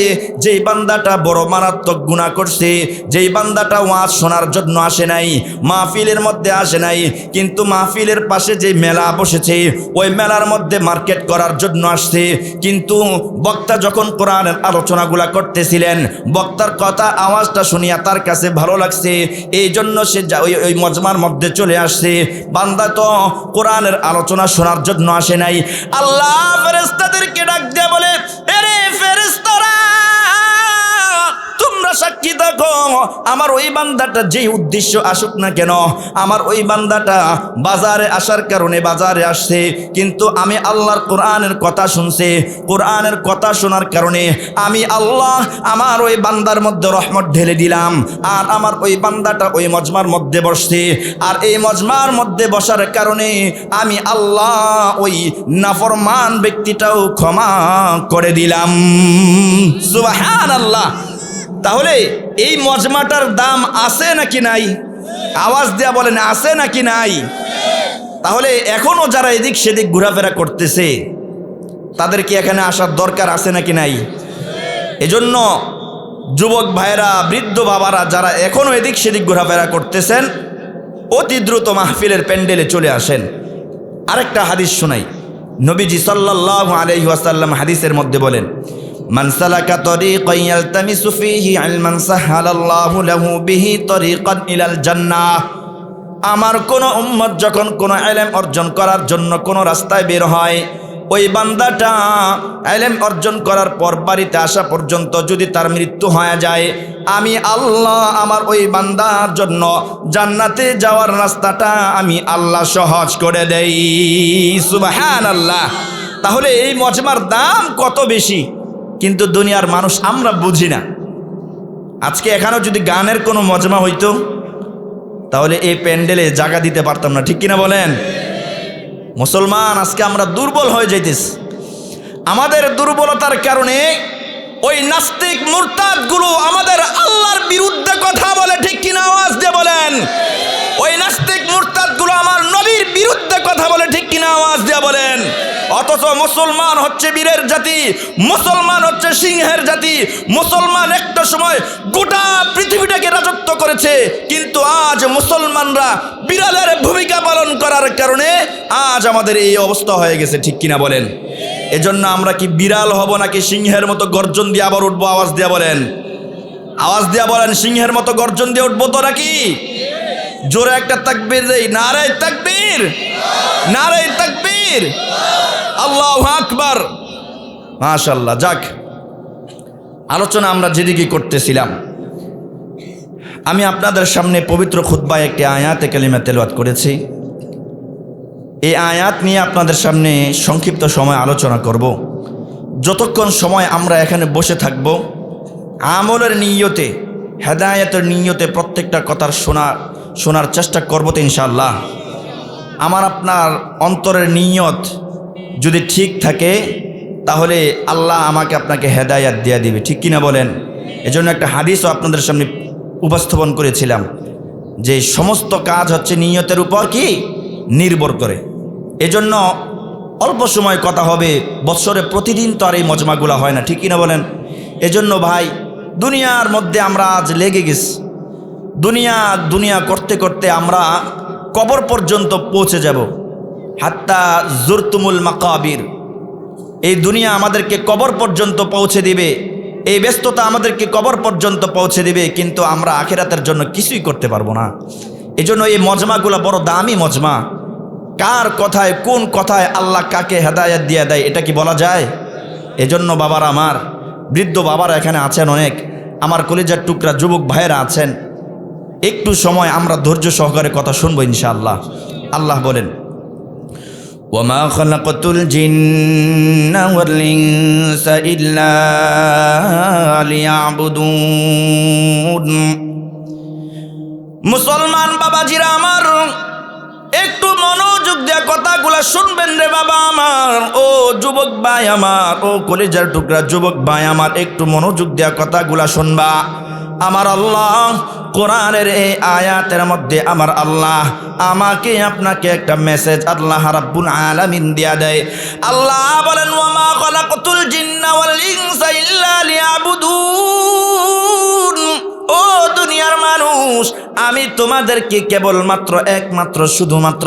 যেই বান্দাটা বড় মারাত্মক গুনাহ করছে, যেই বান্দাটা ওয়াজ শোনার জন্য আসে নাই, মাহফিলের মধ্যে আসে নাই, কিন্তু মাহফিলের পাশে যে মেলা বসেছে ওই মেলার মধ্যে মার্কেট করার জন্য আসছে। কিন্তু বক্তা যখন কোরআনের আলোচনাগুলা করতেছিলেন, বক্তার কথা আওয়াজটা শুনিয়া তার কাছে ভালো লাগছে, এই জন্য সে ওই মজমার মধ্যে চলে আসছে। বান্দা তো কোরআনের আলোচনা শোনার জন্য আসে নাই। আল্লাহ ফেরেশতাদেরকে ডাক দিয়ে বলে, এরে ফেরেশতারা তোমরা সাক্ষী থাকো, আমার ওই বান্দাটা যেই উদ্দেশ্য আসুক না কেন, আমার ওই বান্দাটা বাজারে আসার কারণে বাজারে আসছে, কিন্তু আমি আল্লাহর কোরআনের কথা শুনছে, কোরআনের কথা শোনার কারণে আমি আল্লাহ আমার ওই বান্দার মধ্যে রহমত ঢেলে দিলাম, আর আমার ওই বান্দাটা ওই মজমার মধ্যে বসছে, আর এই মজমার মধ্যে বসার কারণে আমি আল্লাহ ওই নাফরমান ব্যক্তিটাও ক্ষমা করে দিলাম। সুবহানাল্লাহ। তাহলে এই মজমাটার দাম আছে নাকি নাই? আওয়াজ দেয়া বলেন, আছে নাকি নাই? তাহলে এখনো যারা এদিক সেদিক ঘোরাফেরা করতেছে তাদের কি এখানে আসার দরকার আছে নাকি নাই? এজন্য যুবক ভাইরা, বৃদ্ধ বাবারা যারা এখনো এদিক সেদিক ঘোরাফেরা করতেছেন, অতি দ্রুত মাহফিলের প্যান্ডেলে চলে আসেন। আরেকটা হাদিস শোনাই। নবীজি সাল্লাল্লাহু আলাইহি ওয়াসাল্লাম হাদিসের মধ্যে বলেন, মান সালাকা তরিকান ইয়ালতামিসু ফীহি ইলমান সাহালাল্লাহু লাহু বিহি তরিকান ইলাল জান্নাহ। আমার কোন উম্মত যখন কোন ইলম অর্জন করার জন্য কোন রাস্তায় বের হয়, ওই বান্দাটা ইলম অর্জন করার পর বাড়িতে আসা পর্যন্ত যদি তার মৃত্যু হয়ে যায়, আমি আল্লাহ আমার ওই বান্দার জন্য জান্নাতে যাওয়ার রাস্তাটা আমি আল্লাহ সহজ করে দেই। সুবহানাল্লাহ। তাহলে এই মজমার দাম কত বেশি, কিন্তু দুনিয়ার মানুষ আমরা বুঝি না। আজকে এখানেও যদি গানের কোনো মজমা হইতো তাহলে এই প্যান্ডেলে জায়গা দিতে পারতাম না, ঠিক কিনা বলেন? মুসলমান আজকে আমরা দুর্বল হয়ে যাইতেছি। আমাদের দুর্বলতার কারণে ওই নাস্তিক মুরতাদগুলো আমাদের আল্লাহর বিরুদ্ধে কথা বলে, ঠিক কিনা আওয়াজ দিয়ে বলেন? ওই নাস্তিক মুরতাদগুলো আমার নবীর বিরুদ্ধে কথা বলে, ঠিক কিনা আওয়াজ দিয়ে বলেন? অথচ মুসলমান হচ্ছে বীরের জাতি, মুসলমান হচ্ছে সিংহের জাতি। মুসলমান একটা সময় গোটা পৃথিবীটাকে রাজত্ব করেছে, কিন্তু আজ মুসলমানরা বিড়ালের ভূমিকা পালন করার কারণে আজ আমাদের এই অবস্থা হয়ে গেছে, ঠিক কিনা বলেন? এজন্য আমরা কি বিড়াল হব নাকি সিংহের মতো গর্জন দিয়ে আবার উঠবো? আওয়াজ দিয়া বলেন, আওয়াজ দিয়া বলেন, সিংহের মতো গর্জন দিয়ে উঠবো তো নাকি? জোরে একটা তাকবীর দেই, নারে তাকবীর, নারে তাকবীর, আল্লাহু আকবার, মাশাআল্লাহ। যাক, আলোচনা আমরা যেদিকে করতেছিলাম, আমি আপনাদের সামনে পবিত্র খুতবায় একটি আয়াতে কালিমা তেলাওয়াত করেছি। এই আয়াত নিয়ে আপনাদের সামনে সংক্ষিপ্ত সময় আলোচনা করব। যতক্ষণ সময় আমরা এখানে বসে থাকব, আমলের নিয়তে, হেদায়েতের নিয়তে প্রত্যেকটা কথার শোনার চেষ্টা করব তো ইনশাআল্লাহ। আমার আপনার অন্তরের নিয়ত যদি ঠিক থাকে তাহলে আল্লাহ আমাকে আপনাকে হেদায়েত দিয়ে দিবে, ঠিক কিনা বলেন? এজন্য একটা হাদিসও আপনাদের সামনে উপস্থাপন করেছিলাম যে সমস্ত কাজ হচ্ছে নিয়তের উপর কি নির্ভর করে। এজন্য অল্প সময় কথা হবে, বৎসরে প্রতিদিন তো আর এই মজমাগুলা হয় না, ঠিক কিনা বলেন? এজন্য ভাই, দুনিয়ার মধ্যে আমরা আজ লেগে গেছি। দুনিয়া করতে করতে আমরা কবর পর্যন্ত পৌঁছে যাব। হাত্তা জুরতুমুল মাকাবির, এই দুনিয়া আমাদেরকে কবর পর্যন্ত পৌঁছে দিবে, এই ব্যস্ততা আমাদেরকে কবর পর্যন্ত পৌঁছে দিবে, কিন্তু আমরা আখিরাতের জন্য কিছুই করতে পারবো না। এজন্য এই মজমাগুলো বড় দামি মজমা। কার কথায়, কোন কথায় আল্লাহ কাকে হেদায়েত দিয়ে দেয় এটা কি বলা যায়? এজন্য বাবারা, আমার বৃদ্ধ বাবারা এখানে আছেন অনেক, আমার কলিজার টুকরা যুবক ভাইয়েরা আছেন, একটু সময় আমরা ধৈর্য সহকারে কথা শুনবো ইনশাআল্লাহ। আল্লাহ বলেন, ওয়ামা খালাকাতুল জিন্না ওয়াল ইনসা ইল্লা লিয়াবুদুন। মুসলমান বাবাজিরা আমার, একটু মনোযোগ দিয়ে কথাগুলা শুনবেন রে বাবা আমার, ও যুবক ভাই আমার, ও কলিজার টুকরা যুবক ভাই আমার, একটু মনোযোগ দিয়ে কথাগুলা শুনবা। আমার আল্লাহ কোরআনের এই আয়াতের মধ্যে আমার আল্লাহ আমাকে আপনাকে একটা মেসেজ আল্লাহ রাব্বুল আলামিন দিয়া দেয়। আল্লাহ বলেন, ওয়ামা খালাকাতুল জিন্না ওয়াল ইনসা ইল্লা লিয়াবুদুন। ও দুনিয়ার মানুষ, আমি তোমাদেরকে কেবলমাত্র একমাত্র শুধুমাত্র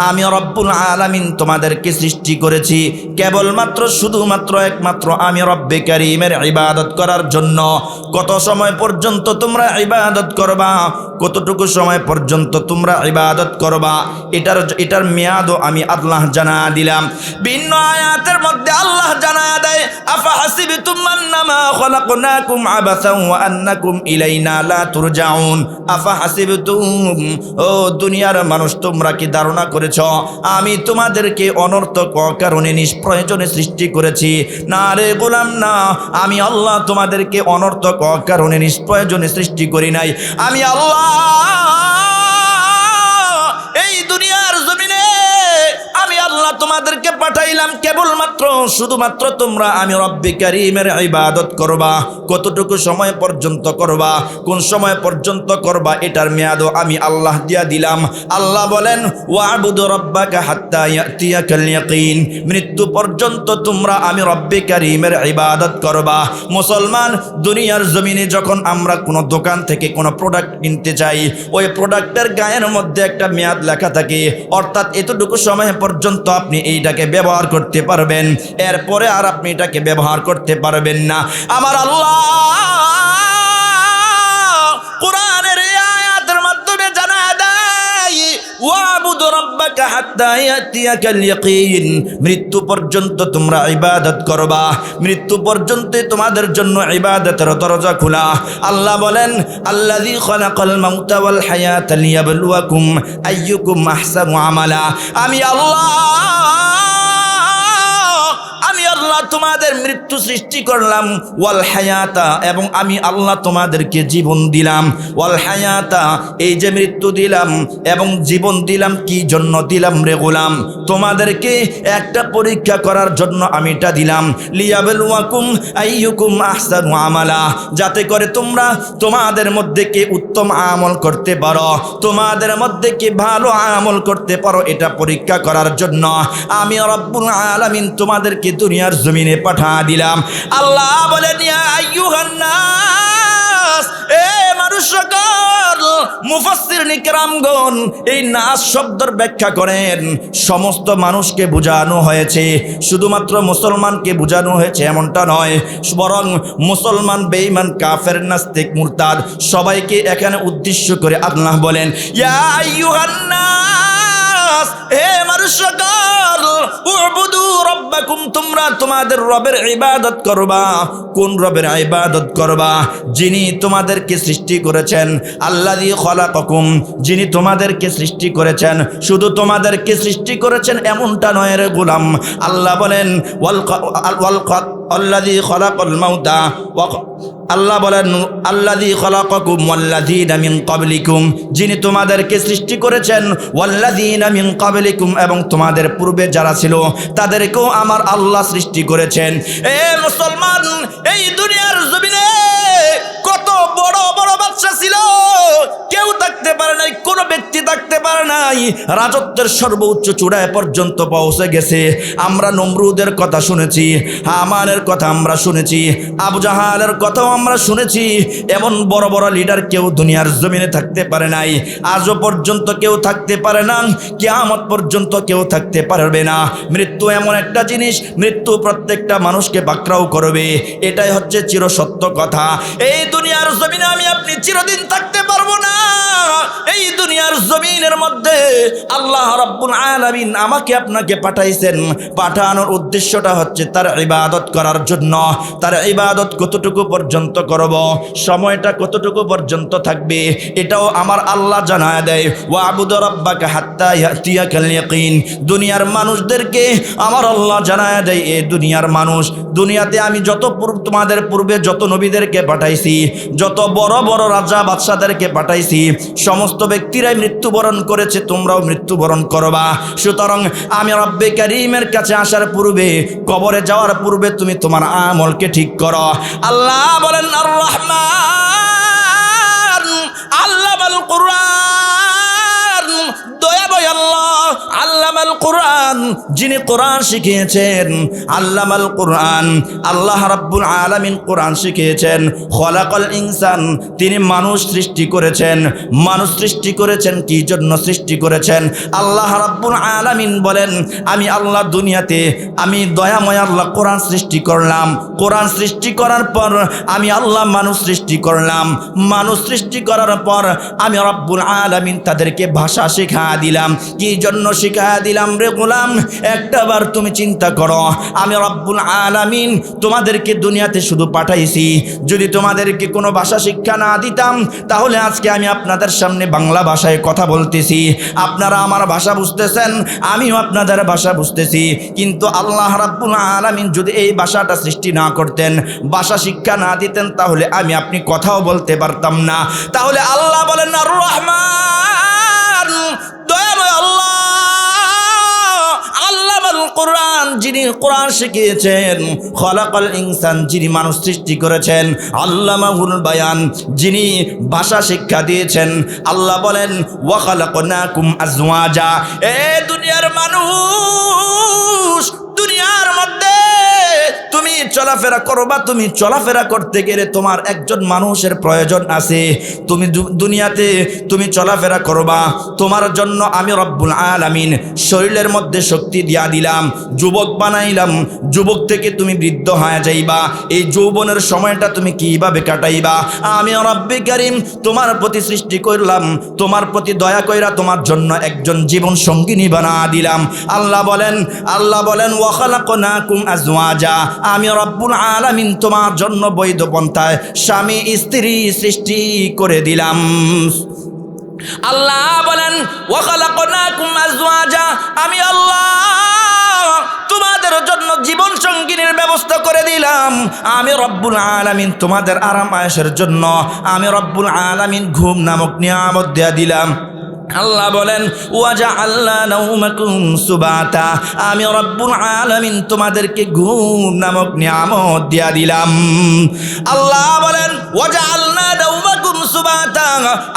আমি রব্বুল আলামিন তোমাদেরকে সৃষ্টি করেছি কেবলমাত্র শুধুমাত্র একমাত্র আমি রব্বে কারীমের ইবাদত করার জন্য। কত সময় পর্যন্ত তোমরা ইবাদত করবা, কতটুকু সময় পর্যন্ত তোমরা ইবাদত করবা, এটার মেয়াদও আমি আল্লাহ জানা দিলাম। ভিন্ন আয়াতের মধ্যে আল্লাহ জানা দেয়, আফা হাসিবতুম আন্নামা খালাকনাকুম আবাসান ওয়া আন্নাকুম ইলাইনা লা তুরজাউন। আফা হাসিবতুম, ও দুনিয়ার মানুষ, তোমরা কি ধারণা করেছ আমি তোমাদেরকে অনর্থক কারণে নিষ্প্রয়োজনে সৃষ্টি করেছি? না রে গোলাম, না, আমি আল্লাহ তোমাদেরকে অনর্থক কারণে নিষ্প্রয়োজনে সৃষ্টি করি নাই। আমি আল্লাহ এই দুনিয়ার জমিনে আমি আল্লাহ তোমাদেরকে পাঠাইলাম কেবলমাত্র শুধুমাত্র তোমরা আমি রব্বে কারীমের ইবাদত করবা। কতটুকু সময় পর্যন্ত করবা, কোন সময় পর্যন্ত করবা, এটার মেয়াদও আমি আল্লাহ দিয়া দিলাম। আল্লাহ বলেন, ওয়াবুদু রাব্বাকা হাত্তা ইয়াতিয়াকাল ইয়াকিন। মৃত্যু পর্যন্ত তোমরা আমি রব্বে কারীমের ইবাদত করবা। মুসলমান, দুনিয়ার জমিনে যখন আমরা কোনো দোকান থেকে কোনো প্রোডাক্ট কিনতে চাই, ওই প্রোডাক্টের গায়ের মধ্যে একটা মেয়াদ লেখা থাকে, অর্থাৎ এতটুকু সময় পর্যন্ত আপনি এইটাকে ব্যবহার করতে পারবেন, এরপরে আর আপনি এটাকে ব্যবহার করতে পারবেন না। আমার আল্লাহ কোরআনের আয়াতের মাধ্যমে জানা দেয়, ওয়াবুদু রাব্বাকা হাত্তা হাত্তা ইয়াতিয়াকাল ইয়াকিন, মৃত্যু পর্যন্ত তোমরা ইবাদত করবা, মৃত্যু পর্যন্ত তোমাদের জন্য ইবাদতের দরজা খোলা। আল্লাহ বলেন আল্লাযী খালাকাল মাউতা ওয়াল হায়াতা লিয়াবলুয়াকুম আইয়ুকুম আহসানু আমালা। আমি আল্লাহ তোমাদের মৃত্যু সৃষ্টি করলাম, ওয়াল হায়াতা, এবং আমি আল্লাহ তোমাদেরকে জীবন দিলাম। ওয়াল হায়াতা, এই যে মৃত্যু দিলাম এবং জীবন দিলাম, কি জন্য দিলাম রে গোলাম? তোমাদেরকে একটা পরীক্ষা করার জন্য আমি এটা দিলাম। লিয়াবলুয়াকুম আইয়ুকুম আহসানু আমালা, যাতে করে তোমরা তোমাদের মধ্যে কে উত্তম আমল করতে পারো, তোমাদের মধ্যে কে ভালো আমল করতে পারো, এটা পরীক্ষা করার জন্য আমি রব্বুল আলামিন তোমাদেরকে দুনিয়ার জমিনে পাঠা দিলাম। আল্লাহ বলেন ইয়া আইয়ুহান নাস, এ মানুষ সকল। মুফাসসিরিন কিরামগণ এই নাস শব্দের ব্যাখ্যা করেন সমস্ত মানুষকে বোঝানো হয়েছে, শুধুমাত্র মুসলমানকে বোঝানো হয়েছে এমনটা নয়, বরং মুসলমান, বেঈমান, কাফের, নাস্তিক, মুরতাদ সবাইকে এখানে উদ্দেশ্য করে আল্লাহ বলেন ইয়া আইয়ুহান নাস, হে মানুষ সকল, উবুদু রাব্বাকুম, তোমরা তোমাদের রবের ইবাদত করবা। কোন রবের ইবাদত করবা? যিনি তোমাদেরকে সৃষ্টি করেছেন, আল্লাযী খালাকাকুম, যিনি তোমাদেরকে সৃষ্টি করেছেন। শুধু তোমাদেরকে সৃষ্টি করেছেন এমনটা নয় রে গোলাম। আল্লাহ বলেন আল্লাযী খালাকাল মাউতা, আল্লাহ বলেন আল্লাযী খালাকাকুম ওয়াল্লাযীনা মিন ক্বাবলিকুম, যিনি তোমাদেরকে সৃষ্টি করেছেন, ওয়াল্লাযীনা মিন ক্বাবলিকুম, এবং তোমাদের পূর্বে যারা ছিল তাদেরকেও আমার আল্লাহ সৃষ্টি করেছেন। এ মুসলমান, এই দুনিয়ার জমিনে কত বড় বড় বাদশা ছিল, কেউ থাকতে পারে নাই, কোনো ব্যক্তি থাকতে পারে নাই, রাজত্বের সর্বোচ্চ চূড়ায় পর্যন্ত পৌঁছে গেছে। আমরা নমরুদের কথা শুনেছি, হামানের কথা আমরা শুনেছি, আবু জাহালের কথাও আমরা শুনেছি। এমন বড় বড় লিডার কেউ দুনিয়ার জমিনে থাকতে পারে নাই, আজও পর্যন্ত কেউ থাকতে পারে না, কিয়ামত পর্যন্ত কেউ থাকতে পারবে না। মৃত্যু এমন একটা জিনিস, মৃত্যু প্রত্যেকটা মানুষকে পাকড়াও করবে, এটাই হচ্ছে চিরসত্য কথা। এই দুনিয়ার জমিনে আমি আপনি চিরদিন থাকতে পারবো না। এই দুনিয়ার জমিনের মধ্যে আল্লাহ রাব্বুল আলামিন আমাকে আপনাকে পাঠাইছেন, পাঠানোর উদ্দেশ্যটা হচ্ছে তার ইবাদত করার জন্য। তার ইবাদত কতটুকু পর্যন্ত করব, সময়টা কতটুকু পর্যন্ত থাকবে, এটাও আমার আল্লাহ জানায় দেয়। ওয়াবুদ রাব্বাকা হাত্তা ইয়াতিয়াকাল ইয়াকিন, দুনিয়ার মানুষদেরকে আমার আল্লাহ জানায় দেয়, এ দুনিয়ার মানুষ, দুনিয়াতে আমি যত তোমাদের পূর্বে যত নবীদেরকে পাঠাইছি, যত বড় বড় রাজা বাদশাদেরকে পাঠাইছি, সমস্ত ব্যক্তিরাই মৃত্যুবরণ করেছে, তোমরাও মৃত্যুবরণ করবা। সুতরাং আমি রব্বে কারীমের কাছে আসার পূর্বে, কবরে যাওয়ার পূর্বে তুমি তোমার আমলকে ঠিক করো। আল্লাহ বলেন আর রহমান আল্লামাল কুরআন, দয়াময় আল্লাহ আল্লামাল কুরআন, যিনি কোরআন শিখিয়েছেন। আল্লামাল কুরআন, আল্লাহ রাব্বুল আলামিন কোরআন শিখিয়েছেন। খলাকাল ইনসান, তিনি মানুষ সৃষ্টি করেছেন। মানুষ সৃষ্টি করেছেন কি জন্য সৃষ্টি করেছেন? আল্লাহ রাব্বুল আলামিন বলেন আমি আল্লাহ দুনিয়াতে, আমি দয়াময় আল্লাহ কোরআন সৃষ্টি করলাম। কোরআন সৃষ্টি করার পর আমি আল্লাহ মানুষ সৃষ্টি করলাম। মানুষ সৃষ্টি করার পর আমি রাব্বুল আলামিন তাদেরকে ভাষা শিখা দিলাম। কি জন্য শিখা দিলাম রে গোলাম? একটাবার তুমি চিন্তা করো, আমি রাব্বুল আলামিন তোমাদেরকে দুনিয়াতে শুধু পাঠাইছি, যদি তোমাদেরকে কোনো ভাষা শিক্ষা না দিতাম তাহলে আজকে আমি আপনাদের সামনে বাংলা ভাষায় কথা বলতেছি, আপনারা আমার ভাষা বুঝতেছেন, আমিও আপনাদের ভাষা বুঝতেছি। কিন্তু আল্লাহ রাব্বুল আলামিন যদি এই ভাষাটা সৃষ্টি না করতেন, ভাষা শিক্ষা না দিতেন, তাহলে আমি আপনি কথাও বলতে পারতাম না। তাহলে আল্লাহ বলেন আর রহমান, দয়াময় আল্লাহ আল্লামাল কুরআন, যিনি কোরআন শিখিয়েছেন। খলাকাল ইনসান, যিনি মানুষ সৃষ্টি করেছেন। আল্লামাহুল বায়ান, যিনি ভাষা শিক্ষা দিয়েছেন। আল্লাহ বলেন ওয়া খালাকনাকুম আজওয়াজা, এ দুনিয়ার মানুষ, দুনিয়ার মধ্যে তুমি চলাফেরা করবা, তুমি চলাফেরা করতে গেলে তোমার একজন মানুষের প্রয়োজন আছে। তুমি দুনিয়াতে তুমি চলাফেরা করবা, তোমার জন্য আমি রব্বুল আলামিন শরীরের মধ্যে শক্তি দিয়া দিলাম, যুবক বানাইলাম। যুবক থেকে তুমি বৃদ্ধ হয়ে যাইবা, এই যৌবনের সময়টা তুমি কিভাবে কাটাইবা? আমি রব্বে কারীম তোমার প্রতি সৃষ্টি করলাম, তোমার প্রতি দয়া কইরা তোমার জন্য একজন জীবন সঙ্গিনী বানা দিলাম। আল্লাহ বলেন ওয়া খালাকনাকুম আজওয়াজা, আমি রব্বুল আলামিন তোমার জন্য বৈধ পন্থায় স্বামী স্ত্রী সৃষ্টি করে দিলাম। আল্লাহ বলেন ওয়া খালাকনাকুম আজওয়াজা, আমি আল্লাহ তোমাদের জন্য জীবন সঙ্গিনীর ব্যবস্থা করে দিলাম। আমি রব্বুল আলামিন তোমাদের আরাম আয়েশের জন্য আমি রব্বুল আলামিন ঘুম নামক নিয়ামত দেয়া দিলাম। আল্লাহ বলেন ওয়াজআলনা নাওমাকুম সুবাতা, আমি রব্বুল আলামিন তোমাদেরকে ঘুম নামক নিয়ামত দিয়া দিলাম। আল্লাহ বলেন ওয়াজআলনা নাওমাকুম সুবাতা,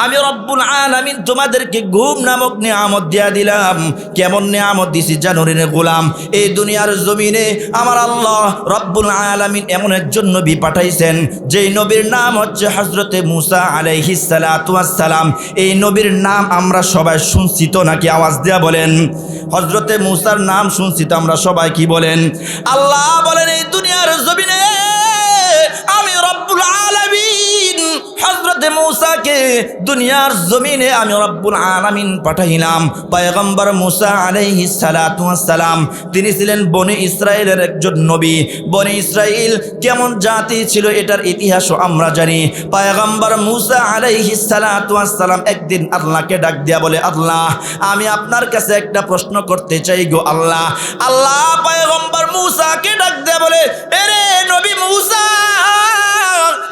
আমি রব্বুল আলামিন তোমাদেরকে ঘুম নামক নিয়ামত দিয়া দিলাম। কেমন নিয়ামত দিছি জানো রে গোলাম? এই দুনিয়ার জমিনে আমার আল্লাহ রব্বুল আলামিন এমন একজন নবী পাঠাইছেন, যেই নবীর নাম হচ্ছে হযরতে মূসা আলাইহিস সালাতু ওয়াস সালাম। এই নবীর নাম আমরা সবাই শুনছি তো নাকি? আওয়াজ দেয়া বলেন। হযরতে মূসার নাম শুনছি তো আমরা সবাই, কি বলেন? আল্লাহ বলেন এই দুনিয়ার জমিনে আমি রব্বুল আলামিন হযরতে মূসাকে দুনিয়ার জমিনে আমি রব্বুল আলামিন পাঠাইলাম। পয়গম্বর মূসা আলাইহিস সালাতু ওয়াস সালাম তিনি ছিলেন বনি ইসরাইলের একজন নবী। বনি ইসরাইল কেমন জাতি ছিল এটার ইতিহাসও আমরা জানি। পয়গম্বর মূসা আলাইহিস সালাতু ওয়াস সালাম একদিন আল্লাহকে ডাক দিয়া বলে, আল্লাহ আমি আপনার কাছে একটা প্রশ্ন করতে চাই গো আল্লাহ। আল্লাহ পয়গম্বর মূসাকে ডাক দিয়া বলে, এরে নবী মূসা,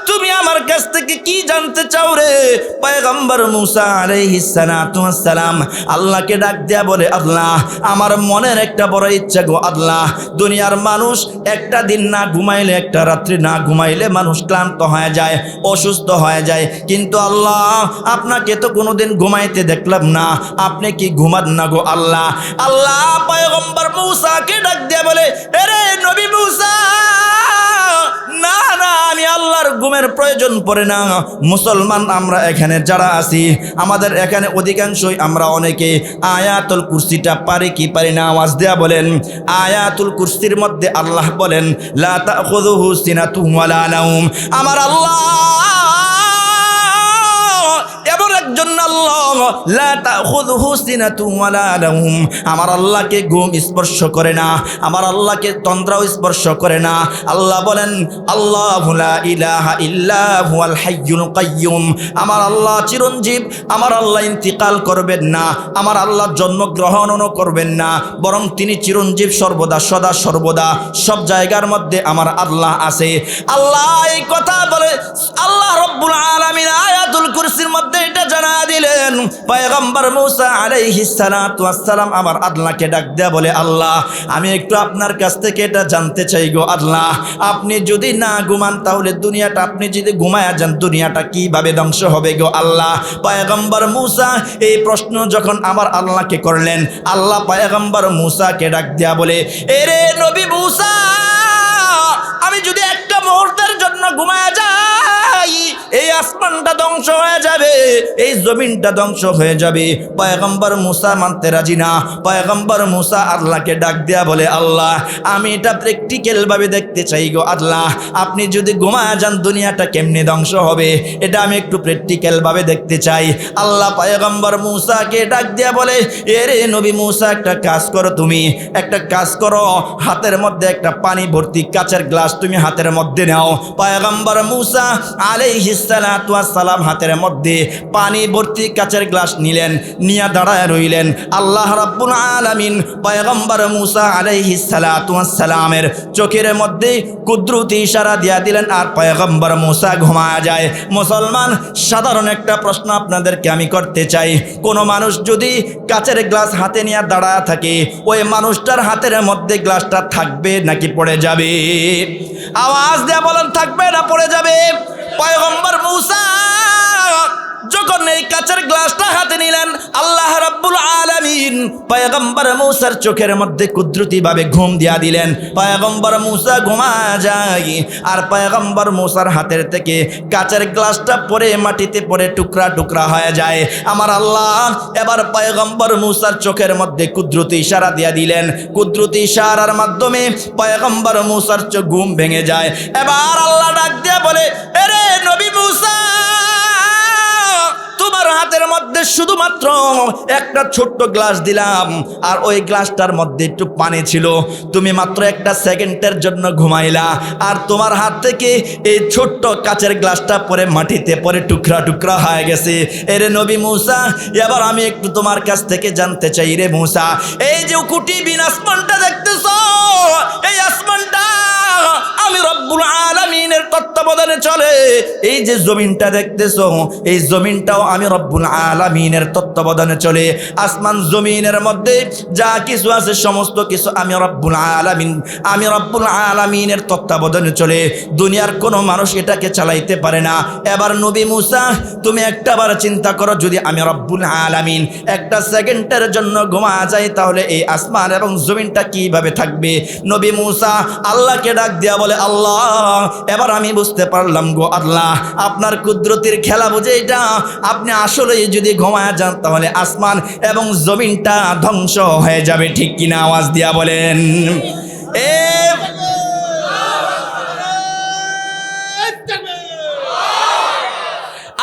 তুমি আমার কাছ থেকে কি জানতে চাও রে? পয়গম্বর মূসা আলাইহিস সালাতু ওয়াস সালাম আল্লাহকে ডাক দিয়া বলে, আল্লাহ আমার মনের একটা বড় ইচ্ছা গো আল্লাহ। দুনিয়ার মানুষ একটা দিন না ঘুমাইলে, একটা রাত্রি না ঘুমাইলে মানুষ ক্লান্ত হয়ে যায়, অসুস্থ হয়ে যায়, কিন্তু আল্লাহ আপনাকে তো কোনোদিন ঘুমাইতে দেখলাম না, আপনি কি ঘুমান না গো আল্লাহ? আল্লাহ পয়গম্বর মূসাকে ডাক দিয়া বলে, আরে নবী মূসা, না না আমি আল্লাহর ঘুমের প্রয়োজন পড়ে না। মুসলমান আমরা এখানে যারা আছি, আমাদের এখানে অধিকাংশই আমরা অনেকে আয়াতুল কুরসিটা পারি কি পারি না? আওয়াজ দেয়া বলেন। আয়াতুল কুরসির মধ্যে আল্লাহ বলেন লা তাখুযুহু সিনাতুন ওয়ালা নাওম। আমার আল্লাহ এমন একজন আল্লাহ, লা তাখুযুহু সিনাতুন ওয়ালা নাওম, আমার আল্লাহকে ঘুম স্পর্শ করে না, আমার আল্লাহকে তন্দ্রাও স্পর্শ করে না। আল্লাহ বলেন আল্লাহু লা ইলাহা ইল্লা হুয়াল হাইয়ুল কাইয়্যুম, আমার আল্লাহ চিরঞ্জীব, আমার আল্লাহ ইন্তিকাল করবেন না, আমার আল্লাহ জন্মগ্রহণও করবেন না, বরং তিনি চিরঞ্জীব, সর্বদা সদা সর্বদা সব জায়গার মধ্যে আমার আল্লাহ আছে। আল্লাহ এই কথা বলে আল্লাহ রব্বুল আলামিন আয়াতুল কুরসির মধ্যে এটা জানা দিলেন। পয়গম্বর মূসা আলাইহিস সালাতু ওয়াস সালাম আমার আল্লাহকে ডাক দেয়া বলে, আল্লাহ আমি একটু আপনার কাছ থেকে এটা জানতে চাই গো আল্লাহ, আপনি যদি না ঘুমান তাহলে দুনিয়াটা, আপনি যদি ঘুমায়া যান দুনিয়াটা কিভাবে ধ্বংস হবে গো আল্লাহ? পয়গম্বর মূসা এই প্রশ্ন যখন আমার আল্লাহকে করলেন, আল্লাহ পয়গম্বর মূসাকে ডাক দেয়া বলে, এরে নবী মূসা, আমি যদি একটা মুহূর্তের জন্য ঘুমায়া যাই এই আসমানটা ধ্বংস হয়ে যাবে, এই জমিনটা ধ্বংস হয়ে যাবে। পয়গম্বর মূসা মানতে রাজি না। পয়গম্বর মূসা আল্লাহকে ডাক দেয়া বলে, আল্লাহ আমি এটা প্র্যাকটিক্যাল ভাবে দেখতে চাই গো আল্লাহ, আপনি যদি ঘুমায়া যান দুনিয়াটা কেমনে ধ্বংস হবে এটা আমি একটু প্র্যাকটিক্যাল ভাবে দেখতে চাই। আল্লাহ পয়গম্বর মূসাকে ডাক দেয়া বলে, এরে নবী মূসা একটা কাজ করো, তুমি একটা কাজ করো, হাতের মধ্যে একটা পানি ভর্তি কাচের গ্লাস তুমি হাতের মধ্যে নাও। পয়গম্বর মূসা আলাইহিস সালাতু ওয়াস সালাম হাতের মধ্যে পানি ভর্তি কাচের গ্লাস নিলেন, নিয়ে দাঁড়ায় রইলেন। আল্লাহ রাব্বুল আলামিন পয়গম্বর মূসা আলাইহিস সালাতু ওয়াস সালামের চোখের মধ্যে কুদরতি ইশারা দিয়া দিলেন, আর পয়গম্বর মূসা ঘুমায়া যায়। মুসলমান সাধারণ একটা প্রশ্ন আপনাদেরকে আমি করতে চাই, কোন মানুষ যদি কাচের গ্লাস হাতে নিয়ে দাঁড়ায় থাকে, ওই মানুষটার হাতের মধ্যে গ্লাসটা থাকবে নাকি পড়ে যাবে? আওয়াজ দেয়া বলেন, থাকবে না পড়ে যাবে? পয়গম্বর মূসা যখন এই কাচের গ্লাসটা হাতে নিলেন, আল্লাহ রাব্বুল আলামিন পয়গম্বর মূসার চোখের মধ্যে কুদরতিভাবে ঘুম দিয়া দিলেন। পয়গম্বর মূসা ঘুমা যায়, আর পয়গম্বর মূসার হাতের থেকে কাচের গ্লাসটা পড়ে মাটিতে পড়ে টুকরা টুকরা হয়ে যায়। আমার আল্লাহ এবার পয়গম্বর মূসার চোখের মধ্যে কুদরতি ইশারা দিয়া দিলেন। কুদরতি ইশারার মাধ্যমে পয়গম্বর মূসার চোখ ঘুম ভেঙে যায়। এবার আল্লাহ ডাক দিয়া বলে, এরে নবী মূসা, তোমার হাতের মধ্যে শুধুমাত্র একটা ছোট্ট গ্লাস দিলাম, আর ওই গ্লাসটার মধ্যে একটু পানি ছিল। তুমি মাত্র একটা সেকেন্ডের জন্য ঘুমাইলা, আর তোমার হাত থেকে এই ছোট্ট কাচের গ্লাসটা পরে মাটিতে পরে টুকরা টুকরা হয়ে গেছে। এরে নবী মূসা, এবার আমি একটু তোমার কাছ থেকে জানতে চাই রে মূসা, এই যে কুটিবিন আসমানটা দেখতেছ, এই আসমানটা আমি রব্বুল আলামিনের তত্ত্বাবধানে চলে। এই যে জমিনটা দেখতেছো, এই জমিনটাও আমি রব্বুল আলামিনের তত্ত্বাবধানে চলে। আসমান জমিনের মধ্যে যা কিছু আছে সমস্ত কিছু আমি রব্বুল আলামিনের তত্ত্বাবধানে চলে। দুনিয়ার কোনো মানুষ এটাকে চালাইতে পারে না। এবার নবী মূসা, তুমি একটাবার চিন্তা করো, যদি আমি রব্বুল আলামিন একটা সেকেন্ডের জন্য ঘুমা যাই, তাহলে এই আসমান এবং জমিনটা কিভাবে থাকবে? নবী মূসা আল্লাহকে ডাক দিয়া বলে, আল্লাহ এবার আমি বুঝতে পারলাম গো আল্লাহ, আপনার কুদরতির খেলা বুঝে এটা। আপনি আসলেই যদি ঘুমায় যান তাহলে আসমান এবং জমিনটা ধ্বংস হয়ে যাবে, ঠিক কিনা? আওয়াজ দিয়া বলেন।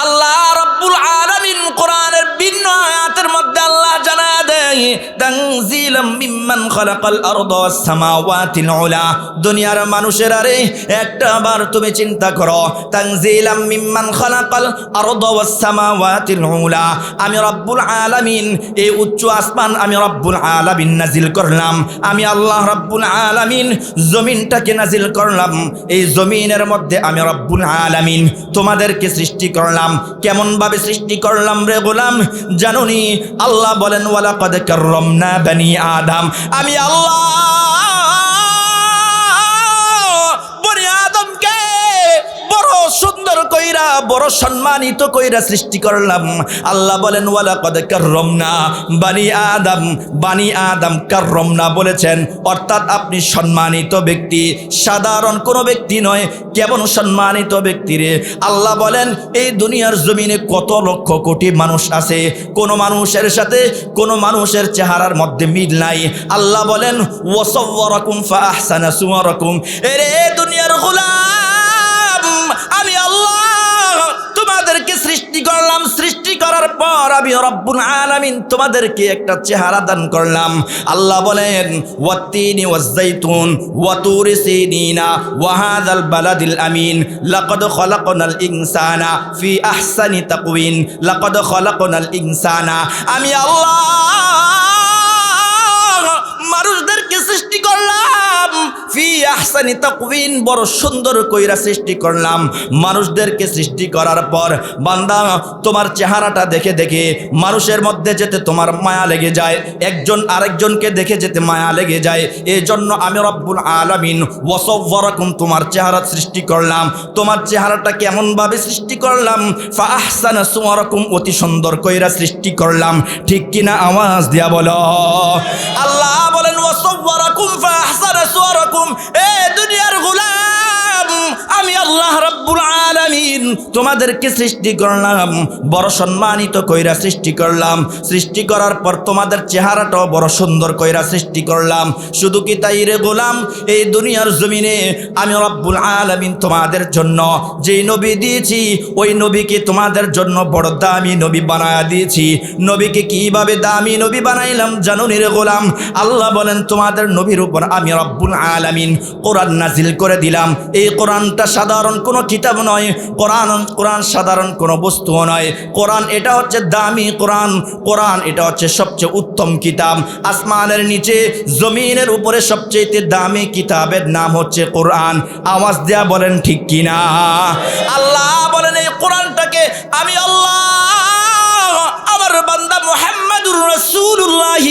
আল্লাহ রাব্বুল আলামিন কোরআনের ভিন্ন আয়াতের মধ্যে আল্লাহ জানা দেয়, তানজিলাম মিম্মান খালাকাল আরদা ওয়াস সামাওয়াতিল উলা। দুনিয়ার মানুষের আরে একটাবার তুমি চিন্তা করো, তানজিলাম মিম্মান খালাকাল আরদা ওয়াস সামাওয়াতিল উলা। আমি রব্বুল আলামিন এই উচ্চ আসমান আমি রব্বুল আলামিন নাজিল করলাম। আমি আল্লাহ রব্বুল আলামিন জমিনটাকে নাজিল করলাম। এই জমিনের মধ্যে আমি রব্বুল আলামিন তোমাদেরকে সৃষ্টি করলাম। কেমন ভাবে সৃষ্টি করলাম রে গোলাম জানুনি? আল্লাহ বলেন, ওয়ালাকাদ কাররামনা বনি আদম। আমি আল্লাহ বনি আদমকে বড় সুন্দর কইরা, বড় সম্মানিত কইরা সৃষ্টি করলাম। আল্লাহ বলেন, ওয়ালাকাদ কাররামনা বনি আদম। বনি আদম কাররামনা বলেছেন, অর্থাৎ আপনি সম্মানিত ব্যক্তি, সাধারণ কোনো ব্যক্তি নয়। কেমন সম্মানিত ব্যক্তি রে? আল্লাহ বলেন, এই দুনিয়ার জমিনে কত লক্ষ কোটি মানুষ আছে, কোন মানুষের সাথে কোন মানুষের চেহারার মধ্যে মিল নাই। আল্লাহ বলেন, ওয়াসাওয়ারাকুম ফাআহসানা সুওয়ারাকুম। এরে দুনিয়ার গোলাম, আমি আল্লাহ তোমাদেরকে সৃষ্টি করলাম। সৃষ্টি করার পর আমি রব্বুল আলামিন তোমাদেরকে একটা চেহারা দান করলাম। আল্লাহ বলেন, ওয়াত্তিনি ওয়াজ্জাইতুন ওয়া তুরি সিনিনা ওয়া হাযাল বালাদিল আমিন লাকাদ খালাকনাল ইনসানা ফি আহসানি তাকওয়িন। লাকাদ খালাকনাল ইনসানা, আমি আল্লাহ মানুষদেরকে সৃষ্টি করলাম ফি আহসানি তাকওয়িন, বড় সুন্দর কইরা সৃষ্টি করলাম। মানুষদেরকে সৃষ্টি করার পর বান্দা তোমার চেহারাটা দেখে দেখে মানুষের মধ্যে যেতে তোমার মায়া লেগে যায়, একজন আরেকজনকে দেখে যেতে মায়া লেগে যায়। এই জন্য আমি রব্বুল আলামিন ওয়াসাওয়ারাকুম তোমার চেহারা সৃষ্টি করলাম। তোমার চেহারাটা কেমন ভাবে সৃষ্টি করলাম? ফা আহসানা সুওয়ারাকুম, অতি সুন্দর কইরা সৃষ্টি করলাম, ঠিক কিনা? আওয়াজ দিয়া বলো। আল্লাহ বলেন, ওয়াসাওয়ারাকুম ফা আহসানা সুওয়ারাকুম। এ দুনিয়ার গোলাম, আমি আল্লাহ রাব্বুল আলামিন তোমাদেরকে সৃষ্টি করলাম, বড় সম্মানিত কইরা সৃষ্টি করলাম। সৃষ্টি করার পর তোমাদের চেহারাটাও বড় সুন্দর কইরা সৃষ্টি করলাম। শুধু কি তাই রে গোলাম? এই দুনিয়ার জমিনে আমি রব্বুল আলামিন তোমাদের জন্য যেই নবী দিয়েছি, ওই নবীকে তোমাদের জন্য বড় দামি নবী বানায়া দিয়েছি। নবীকে কিভাবে দামি নবী বানাইলাম জানুনি রে গোলাম? আল্লাহ বলেন, তোমাদের নবীর উপর আমি রব্বুল আলামিন কোরআন নাজিল করে দিলাম। এই কোরআনটা সাধারণ কোনো কিতাব নয়, কোরআন সাধারণ কোনো বস্তুও নয়। কোরআন এটা হচ্ছে দামি কোরআন। কোরআন এটা হচ্ছে সবচেয়ে উত্তম কিতাব। আসমানের নিচে জমিনের উপরে সবচেয়ে দামি কিতাবের নাম হচ্ছে কোরআন। আওয়াজ দেয়া বলেন ঠিক কিনা? আল্লাহ বলেন, এই কোরআনটাকে আমি আল্লাহ আমার বান্দা মুহাম্মদুর রাসূলুল্লাহ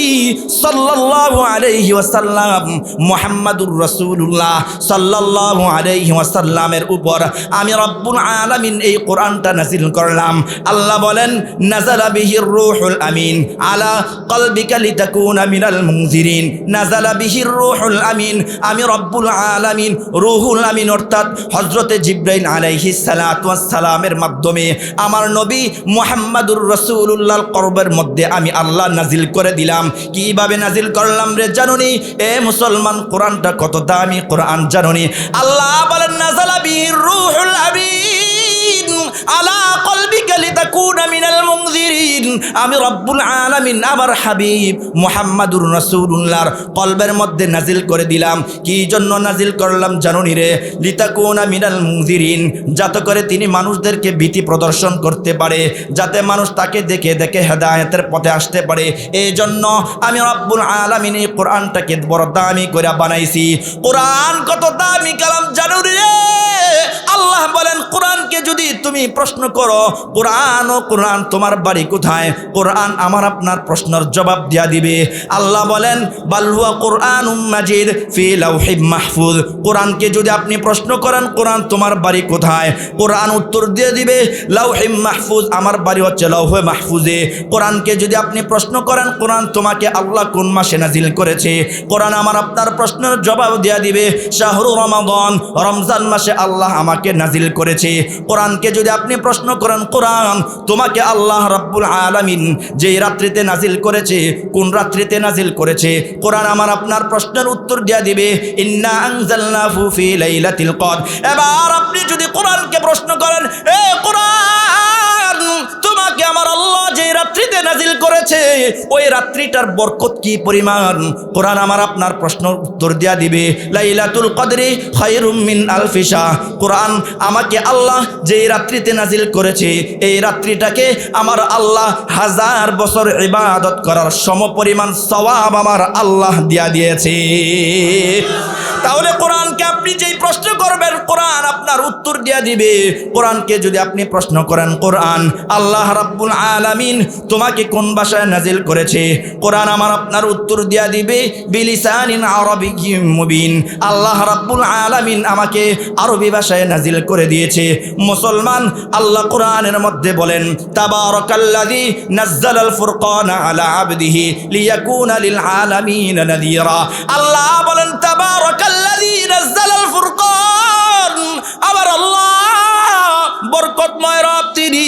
সাল্লাল্লাহু আলাইহি ওয়াসাল্লাম মুহাম্মাদুর রাসূলুল্লাহ সাল্লাল্লাহু আলাইহি ওয়াসাল্লামের উপর আমি রব্বুল আলামিন এই কোরআনটা নাযিল করলাম। আল্লাহ বলেন নাযালা বিহির রূহুল আমিন আলা কলবিকা লিতাকুনা মিনাল মুনজিরিন। নাযালা বিহির রূহুল আমিন, আমি রব্বুল আলামিন রূহুল আমিন অর্থাৎ হযরতে জিবরাইল আলাইহিস সালাতু ওয়াস সালামের মাধ্যমে আমার নবী মুহাম্মাদুর রাসূলুল্লাহর কলবের মধ্যে আমি আল্লাহ নাজিল করে দিলাম। কিভাবে নাজিল করলাম রে জানুনি? এ মুসলমান, কোরআনটা কত দামি কোরআন জানুনি? আল্লাহ বলেন নাযালা বিহির রূহুল আমিন আলা কলবিকা লিতাকুনা মিনাল মুনজিরিন। আমি রব্বুল আলামিন আমার হাবিব মুহাম্মাদুর রাসূলুল্লাহর কলবের মধ্যে নাজিল করে দিলাম। কি জন্য নাজিল করলাম জানুনি রে? লিতাকুনা মিনাল মুনজিরিন, যাতে করে তিনি মানুষদেরকে ভীতি প্রদর্শন করতে পারে, যাতে মানুষ তাকে দেখে দেখে হেদায়েতের পথে আসতে পারে। এই জন্য আমি রব্বুল আলামিন এই কোরআনটাকে বড় দামি করে বানাইছি। কোরআন কত দামি কালাম জানুনি রে? আল্লাহ বলেন কোরআনকে যদি তুমি প্রশ্ন করো, কোরআন তোমার বাড়ি কোথায়? কোরআন আমার আপনার প্রশ্নের জবাব দিয়া দিবে। আল্লাহ বলেন বাল হুয়া কুরআনুম মাজিদ ফি লাউহিম মাহফুজ। কোরআনকে যদি আপনি প্রশ্ন করেন কোরআন তোমার বাড়ি কোথায়, কোরআন উত্তর দিয়ে দিবে লাউহিম মাহফুজ, আমার বাড়ি হচ্ছে লাউহে মাহফুজে। কোরআনকে যদি আপনি প্রশ্ন করেন কোরআন তোমাকে আল্লাহ কোন মাসে নাজিল করেছে, কোরআন আমার আপনার প্রশ্নের জবাব দিয়া দিবে শাহরু রমাদান, রমজান মাসে আল্লাহ আমাকে নাজিল করেছে। কোরআনকে যদি আপনি প্রশ্ন করেন কোরআন তোমাকে আল্লাহ রাব্বুল আলামিন যে রাত্রিতে নাজিল করেছে কোন রাত্রিতে নাজিল করেছে, কোরআন আমার আপনার প্রশ্নের উত্তর দিয়া দিবে ইন্না আনজালনাহু ফি লাইলাতিল কদর। এবার আপনি যদি কোরআনকে প্রশ্ন করেন এ কোরআন তোমাকে আমার আল্লাহ যে রাত্রিতে নাজিল করেছে ওই রাত্রিটার বরকত কি পরিমাণ, কোরআন আমার আপনার প্রশ্নের উত্তর দিয়া দিবে লাইলাতুল কদরি খায়রুম মিন আলফি শাহ। কোরআন আমাকে আল্লাহ যে রাত্রিতে নাজিল করেছে এই রাত্রিটাকে আমার আল্লাহ 1000 বছর ইবাদত করার সমপরিমাণ সওয়াব আমার আল্লাহ দিয়া দিয়েছে। তাহলে কোরআনকে আপনি যেই প্রশ্ন করবেন কোরআন আপনার উত্তর দিয়া দিবে। কোরআনকে যদি আপনি প্রশ্ন করেন কোরআন আল্লাহ রাব্বুল আলামিন তোমাকে কোন ভাষায় নাজিল করেছে, কোরআন আমার আপনার উত্তর দিয়া দিবে বিলিসানিন আরাবিয়্যিম মুবিন। আল্লাহ রাব্বুল আলামিন আমাকে আরবি ভাষায় নাজিল করে দিয়েছে। মুসলমান, আল্লাহ কোরআনের মধ্যে বলেন তাবারাকাল্লাযী নাযালাল ফুরকানা আলা আবদিহি লিয়াকুনা লিল আলামিন নাযীরা। আল্লাহ বলেন তাবারাকাল্লাযী নাযালাল ফুরকান, আবার আল্লাহ বরকতময় রব তিনি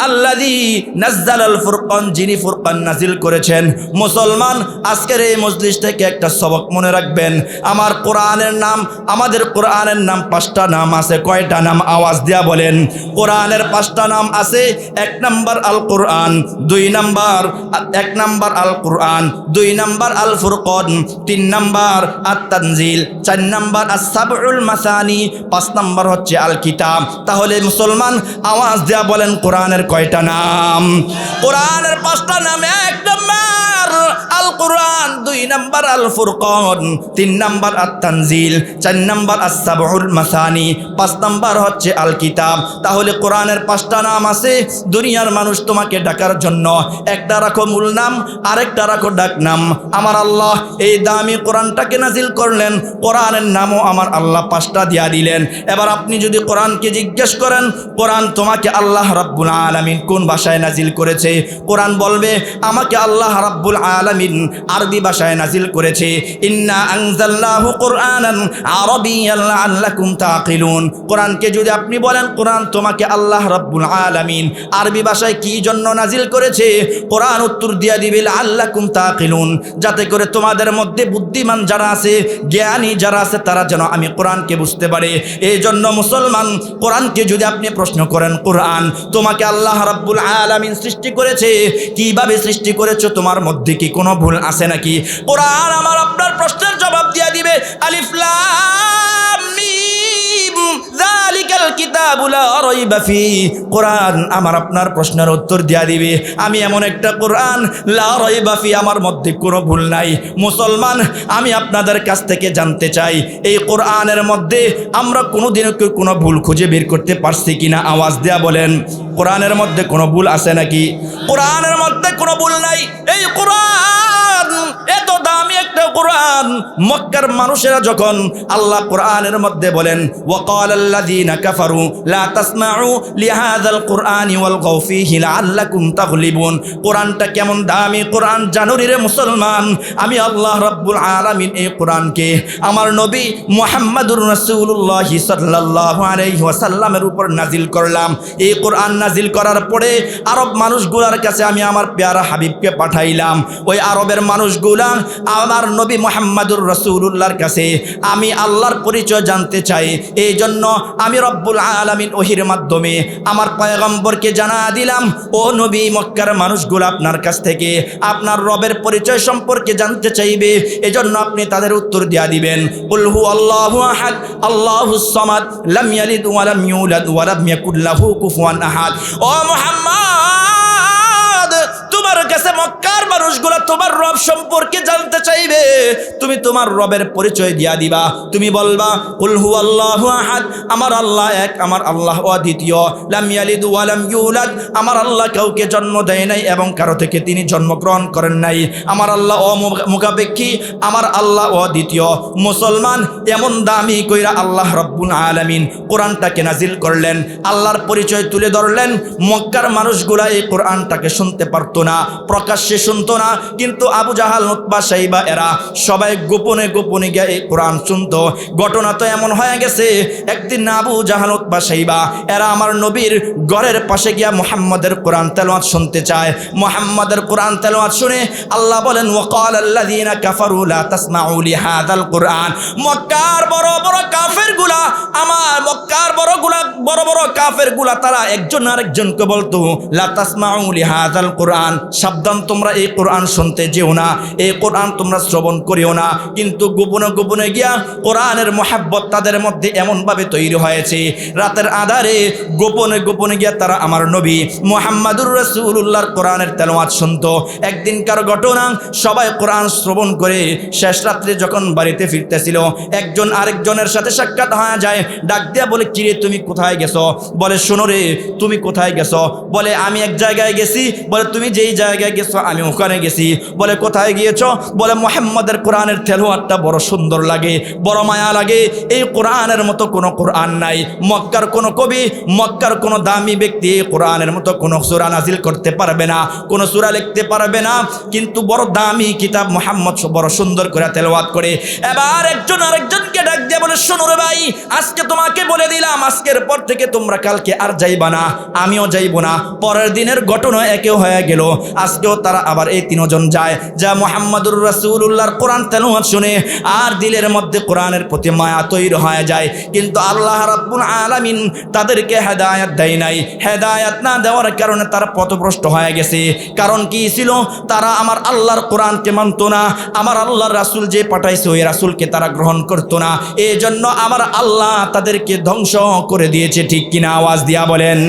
আল্লাযী নাযালাল ফুরকান, যিনি ফুরকান নাজিল করেছেন। মুসলমান, আজকের এই মজলিস থেকে একটা সবক মনে রাখবেন, আমার কোরআনের নাম, আমাদের কোরআনের নাম 5টা নাম আছে। কয়টা নাম? আওয়াজ দিয়া বলেন। কোরআনের 5টা নাম আছে। 1 নাম্বার আল কোরআন, 2 নাম্বার 1 নাম্বার আল কোরআন, 2 নাম্বার আল ফুরকান, 3 নাম্বার আত তানজিল, 4 নাম্বার আস-সাবউল মাসানি, 5 নাম্বার হচ্ছে আল কিতাব। তাহলে মুসলমান আওয়াজ দিয়া বলেন কোরআনের কয়টা নাম? কোরআনের 5টা নাম। 1 নাম্বার আল কোরআন, 2 নাম্বার আল ফুরকান, 3 নাম্বার আত তানজিল, 4 নাম্বার আস-সাবউল মাসানি, 5 নাম্বার হচ্ছে আল কিতাব। তাহলে কোরআনের 5টা নাম আছে। দুনিয়ার মানুষ তোমাকে ডাকার জন্য একটা রাখো মূল নাম, আরেকটা রাখো ডাক নাম। আমার আল্লাহ এই দামি কোরআনটাকে নাজিল করলেন, কোরআনের নামও আমার আল্লাহ 5টা দিয়া দিলেন। এবার আপনি যদি কোরআনকে জিজ্ঞেস করেন কোরআন তোমাকে আল্লাহ রাব্বুল আলামিন কোন ভাষায় নাজিল করেছে, কোরআন বলবে আমাকে আল্লাহ রাব্বুল আলামিন আরবি ভাষায় নাজিল করেছে। ইন্না আনজালনাহু কুরআনান আরাবিয়্যান লাআল্লাকুম তাকিলুন। কোরআনকে যদি আপনি বলেন কোরআন তোমাকে আল্লাহ রাব্বুল আলামিন আরবি ভাষায় কি জন্য নাজিল করেছে, কোরআন উত্তর দিয়া দিবে লাআল্লাকুম তাকিলুন, যাতে করে তোমাদের মধ্যে বুদ্ধিমান যারা আছে, জ্ঞানী যারা আছে তারা যেন আমি কোরআনকে বুঝতে পারে। এই জন্য মুসলমান, কোরআনকে যদি আপনি প্রশ্ন করেন কোরআন তোমাকে আল্লাহ রাব্বুল আলামিন সৃষ্টি করেছে, কিভাবে সৃষ্টি করেছো, তোমার মধ্যে কি কোনো ভুল আছে নাকি, কোরআন আমার আপনার প্রশ্নের জবাব দিয়া দিবে। আলিফ লাম মিম যালিকাল কিতাবু লা রাইবা ফি। কোরআন আমার আপনার প্রশ্নের উত্তর দিয়া দিবে আমি এমন একটা কোরআন লা রাইবা ফি, আমার মধ্যে কোনো ভুল নাই। মুসলমান, আমি আপনাদের কাছ থেকে জানতে চাই এই কোরআনের মধ্যে আমরা কোনোদিনও কোনো ভুল খুঁজে বের করতে পারছি কিনা? আওয়াজ দেয়া বলেন কোরআনের মধ্যে কোনো ভুল আছে নাকি? কোরআনের মধ্যে কোনো ভুল নাই। এই কোরআন এত মক্কার মানুষেরা যখন আল্লাহ কোরআনের মধ্যে বলেন ওয়াকালাল্লাযীনা কাফারু লা তাসমাউ লিহাযাল কুরআনি ওয়ালগাউ ফীহি লাআল্লাকুম তাগলিবুন। কোরআনটা কেমন দামি কোরআন জানো রে মুসলমান, আমি আল্লাহ রাব্বুল আলামিন এই কোরআনকে আমার নবী মুহাম্মদুর রাসূলুল্লাহ সাল্লাল্লাহু আলাইহি ওয়াসাল্লামের উপর নাজিল করলাম। এই কোরআন নাজিল করার পরে আরব মানুষগুলার কাছে আমি আমার পেয়ারা হাবিবকে পাঠাইলাম। ওই আরবের মানুষগুলা আমার নবী মুহাম্মদুর রাসূলুল্লাহর কাছে আমি আল্লাহর পরিচয় জানতে চাই। এই জন্য আমি রব্বুল আলামিন ওহির মাধ্যমে আমার পয়গম্বরকে জানা দিলাম, ও নবী মক্কার মানুষগুলো আপনার কাছ থেকে আপনার রবের পরিচয় সম্পর্কে জানতে চাইবে, এজন্য আপনি তাদের উত্তর দিয়া দিবেন কুল হু আল্লাহু আহাদ আল্লাহুস সামাদ লাম ইয়ালিদ ওয়া লাম ইউলাদ ওয়া লাম ইয়াকুল লাহু কুফুয়ান আহাদ। ও মুহাম্মদ, তোমার কাছে মক্কার মানুষগুলো তোমার রব সম্পর্কে জানতে চাইবে, তুমি তোমার রবের পরিচয় দিয়া দিবা। তুমি বলবা কুল হু আল্লাহু আহাদ, আমার আল্লাহ এক, আমার আল্লাহ অদ্বিতীয়। লাম ইয়ালিদ ওয়া লাম ইউলাদ, আমার আল্লাহ কাউকে জন্ম দেয় নাই এবং কারো থেকে তিনি জন্মগ্রহণ করেন নাই। আমার আল্লাহ অমুখাপেক্ষী, আমার আল্লাহ অদ্বিতীয়। মুসলমান, এমন দামি কইরা আল্লাহ রাব্বুল আলামিন কোরআনটাকে নাজিল করলেন, আল্লাহর পরিচয় তুলে ধরলেন। মক্কার মানুষগুলা এই কোরআনটাকে শুনতে পারতো না, প্রকাশ্যে শুনতো না, কিন্তু আবু জাহাল, উতবা, শাইবা এরা সবাই গোপনে গোপনে গিয়ে এই কোরআন শুনতো। ঘটনা তো এমন হয়ে গেছে, একদিন আবু জাহাল, উতবা, শাইবা এরা আমার নবীর ঘরের পাশে গিয়া মুহাম্মাদের কোরআন তেলাওয়াত শুনতে চায়। মুহাম্মাদের কোরআন তেলাওয়াত শুনে আল্লাহ বলেন ওয়াকালাল্লাযীনা কাফারু লা তাসমাউ লিহাযাল কুরআন। মক্কার বড় বড় কাফেরগুলা, আমার মক্কার বড় বড় কাফেরগুলা তারা একজন আরেকজনকে বলতো লা তাসমাউ লিহাযাল কুরআন, সাবধান তোমরা এই কোরআন শুনতে যেও না, এই কোরআন তোমরা শ্রবণ করিও না। কিন্তু গোপনে গোপনে গিয়া কোরআনের মহাব্বত তাদের মধ্যে এমনভাবে তৈরি হয়েছে, রাতের আধারে গোপনে গোপনে গিয়া তারা আমার নবী মুহাম্মদুর রাসূলুল্লাহর কোরআনের তেলাওয়াত শুনতো। একদিনকার ঘটনা, সবাই কোরআন শ্রবণ করে শেষ রাত্রে যখন বাড়িতে ফিরতেছিল, একজন আরেকজনের সাথে সাক্ষাৎ হয়ে যায়। ডাক দিয়া বলে কিরে তুমি কোথায় গেছো? বলে শোনো রে, তুমি কোথায় গেছো? বলে আমি এক জায়গায় গেছি। বলে তুমি যেই জায়গায় গেছো আমি ওখানে গেছি। বলে কোথায় গিয়েছো? বলে মুহাম্মদের কোরআনের তেলাওয়াতটা বড় সুন্দর লাগে, বড় মায়া লাগে, এই কোরআনের মতো কোনো কোরআন নাই। মক্কার কোনো কবি, মক্কার কোনো দামি ব্যক্তি কোরআনের মতো কোনো সূরা নাজিল করতে পারবে না, কোনো সূরা লিখতে পারবে না, কিন্তু বড় দামি কিতাব মুহাম্মদ বড় সুন্দর করে তেলাওয়াত করে। এবার একজন আরেকজনকে ডাক দিয়ে বলে শোনো রে ভাই, আজকে তোমাকে বলে দিলাম, আজকের পর থেকে তোমরা কালকে আর যাইবা না, আমিও যাইব না। পরের দিনের ঘটনা একেও হয়ে গেল, আজকেও তারা আবার এই তিনজন যায়, যা মুহাম্মদুর রাসূলুল্লাহর কোরআন তেলাওয়াত শুনে আর দিলের মধ্যে কোরআনের প্রতি মায়া তৈরি হয়ে যায়। কিন্তু আল্লাহ রাব্বুল আলামিন তাদেরকে হেদায়েত দেয় নাই। হেদায়েত না দেওয়ার কারণে তারা পথভ্রষ্ট হয়ে গেছে। কারণ কি ছিল? তারা আমার আল্লাহর কোরআনকে মানতো না, আমার আল্লাহর রাসূল যে পাঠাইছে ওই রাসূলকে তারা গ্রহণ করতো না। এই জন্য আমার আল্লাহ তাদেরকে ধ্বংস করে দিয়েছে। ঠিক কিনা? আওয়াজ দিয়া বলেন।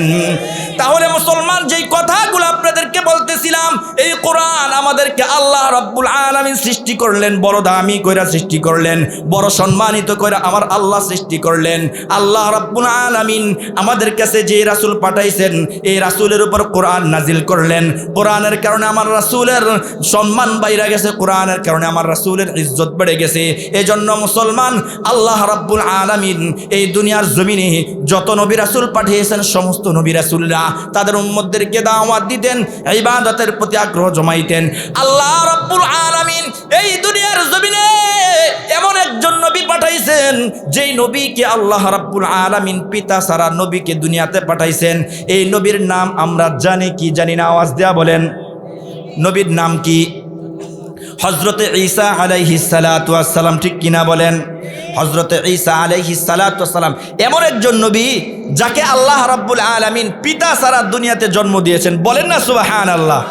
তাহলে মুসলমান, যেই কথাগুলো আপনাদেরকে বলতেছিলাম, এই কোরআন আমাদেরকে আল্লাহ রাব্বুল আলামিন সৃষ্টি করলেন, বড় দামি কইরা সৃষ্টি করলেন, বড় সম্মানিত কইরা আমার আল্লাহ সৃষ্টি করলেন। আল্লাহ রাব্বুল আলামিন আমাদের কাছে যে রাসূল পাঠাইছেন, এই রাসূলের উপর কোরআন নাজিল করলেন। কোরআনের কারণে আমার রাসূলের সম্মান বাইরে গেছে, কোরআনের কারণে আমার রাসূলের ইজ্জত বেড়ে গেছে। এজন্য মুসলমান, আল্লাহ রাব্বুল আলামিন এই দুনিয়ার জমিনে যত নবী রাসূল পাঠিয়েছেন, সমস্ত নবী রাসূলরা তাদের উম্মতদেরকে দাওয়াত দিতেন, ইবাদতের প্রতি আগ্রহ জমাইতেন। আল্লাহ রাব্বুল আলামিন এই দুনিয়ার জমিনে এমন একজন নবী পাঠাইছেন, যেই নবীকে আল্লাহ রাব্বুল আলামিন পিতা ছাড়া নবীকে দুনিয়াতে পাঠাইছেন। এই নবীর নাম আমরা জানি কি জানি না? আওয়াজ দেয়া বলেন। নবীর নাম কি? হযরতে ঈসা আলাইহিস সালাতু ওয়াস সালাম। ঠিক কিনা বলেন? হযরতে ঈসা আলাইহিস সালাতু ওয়াস সালাম এমন একজন নবী যাকে আল্লাহ রাব্বুল আলামিন পিতা ছাড়া দুনিয়াতে জন্ম দিয়েছেন। বলেন না সুবহানাল্লাহ।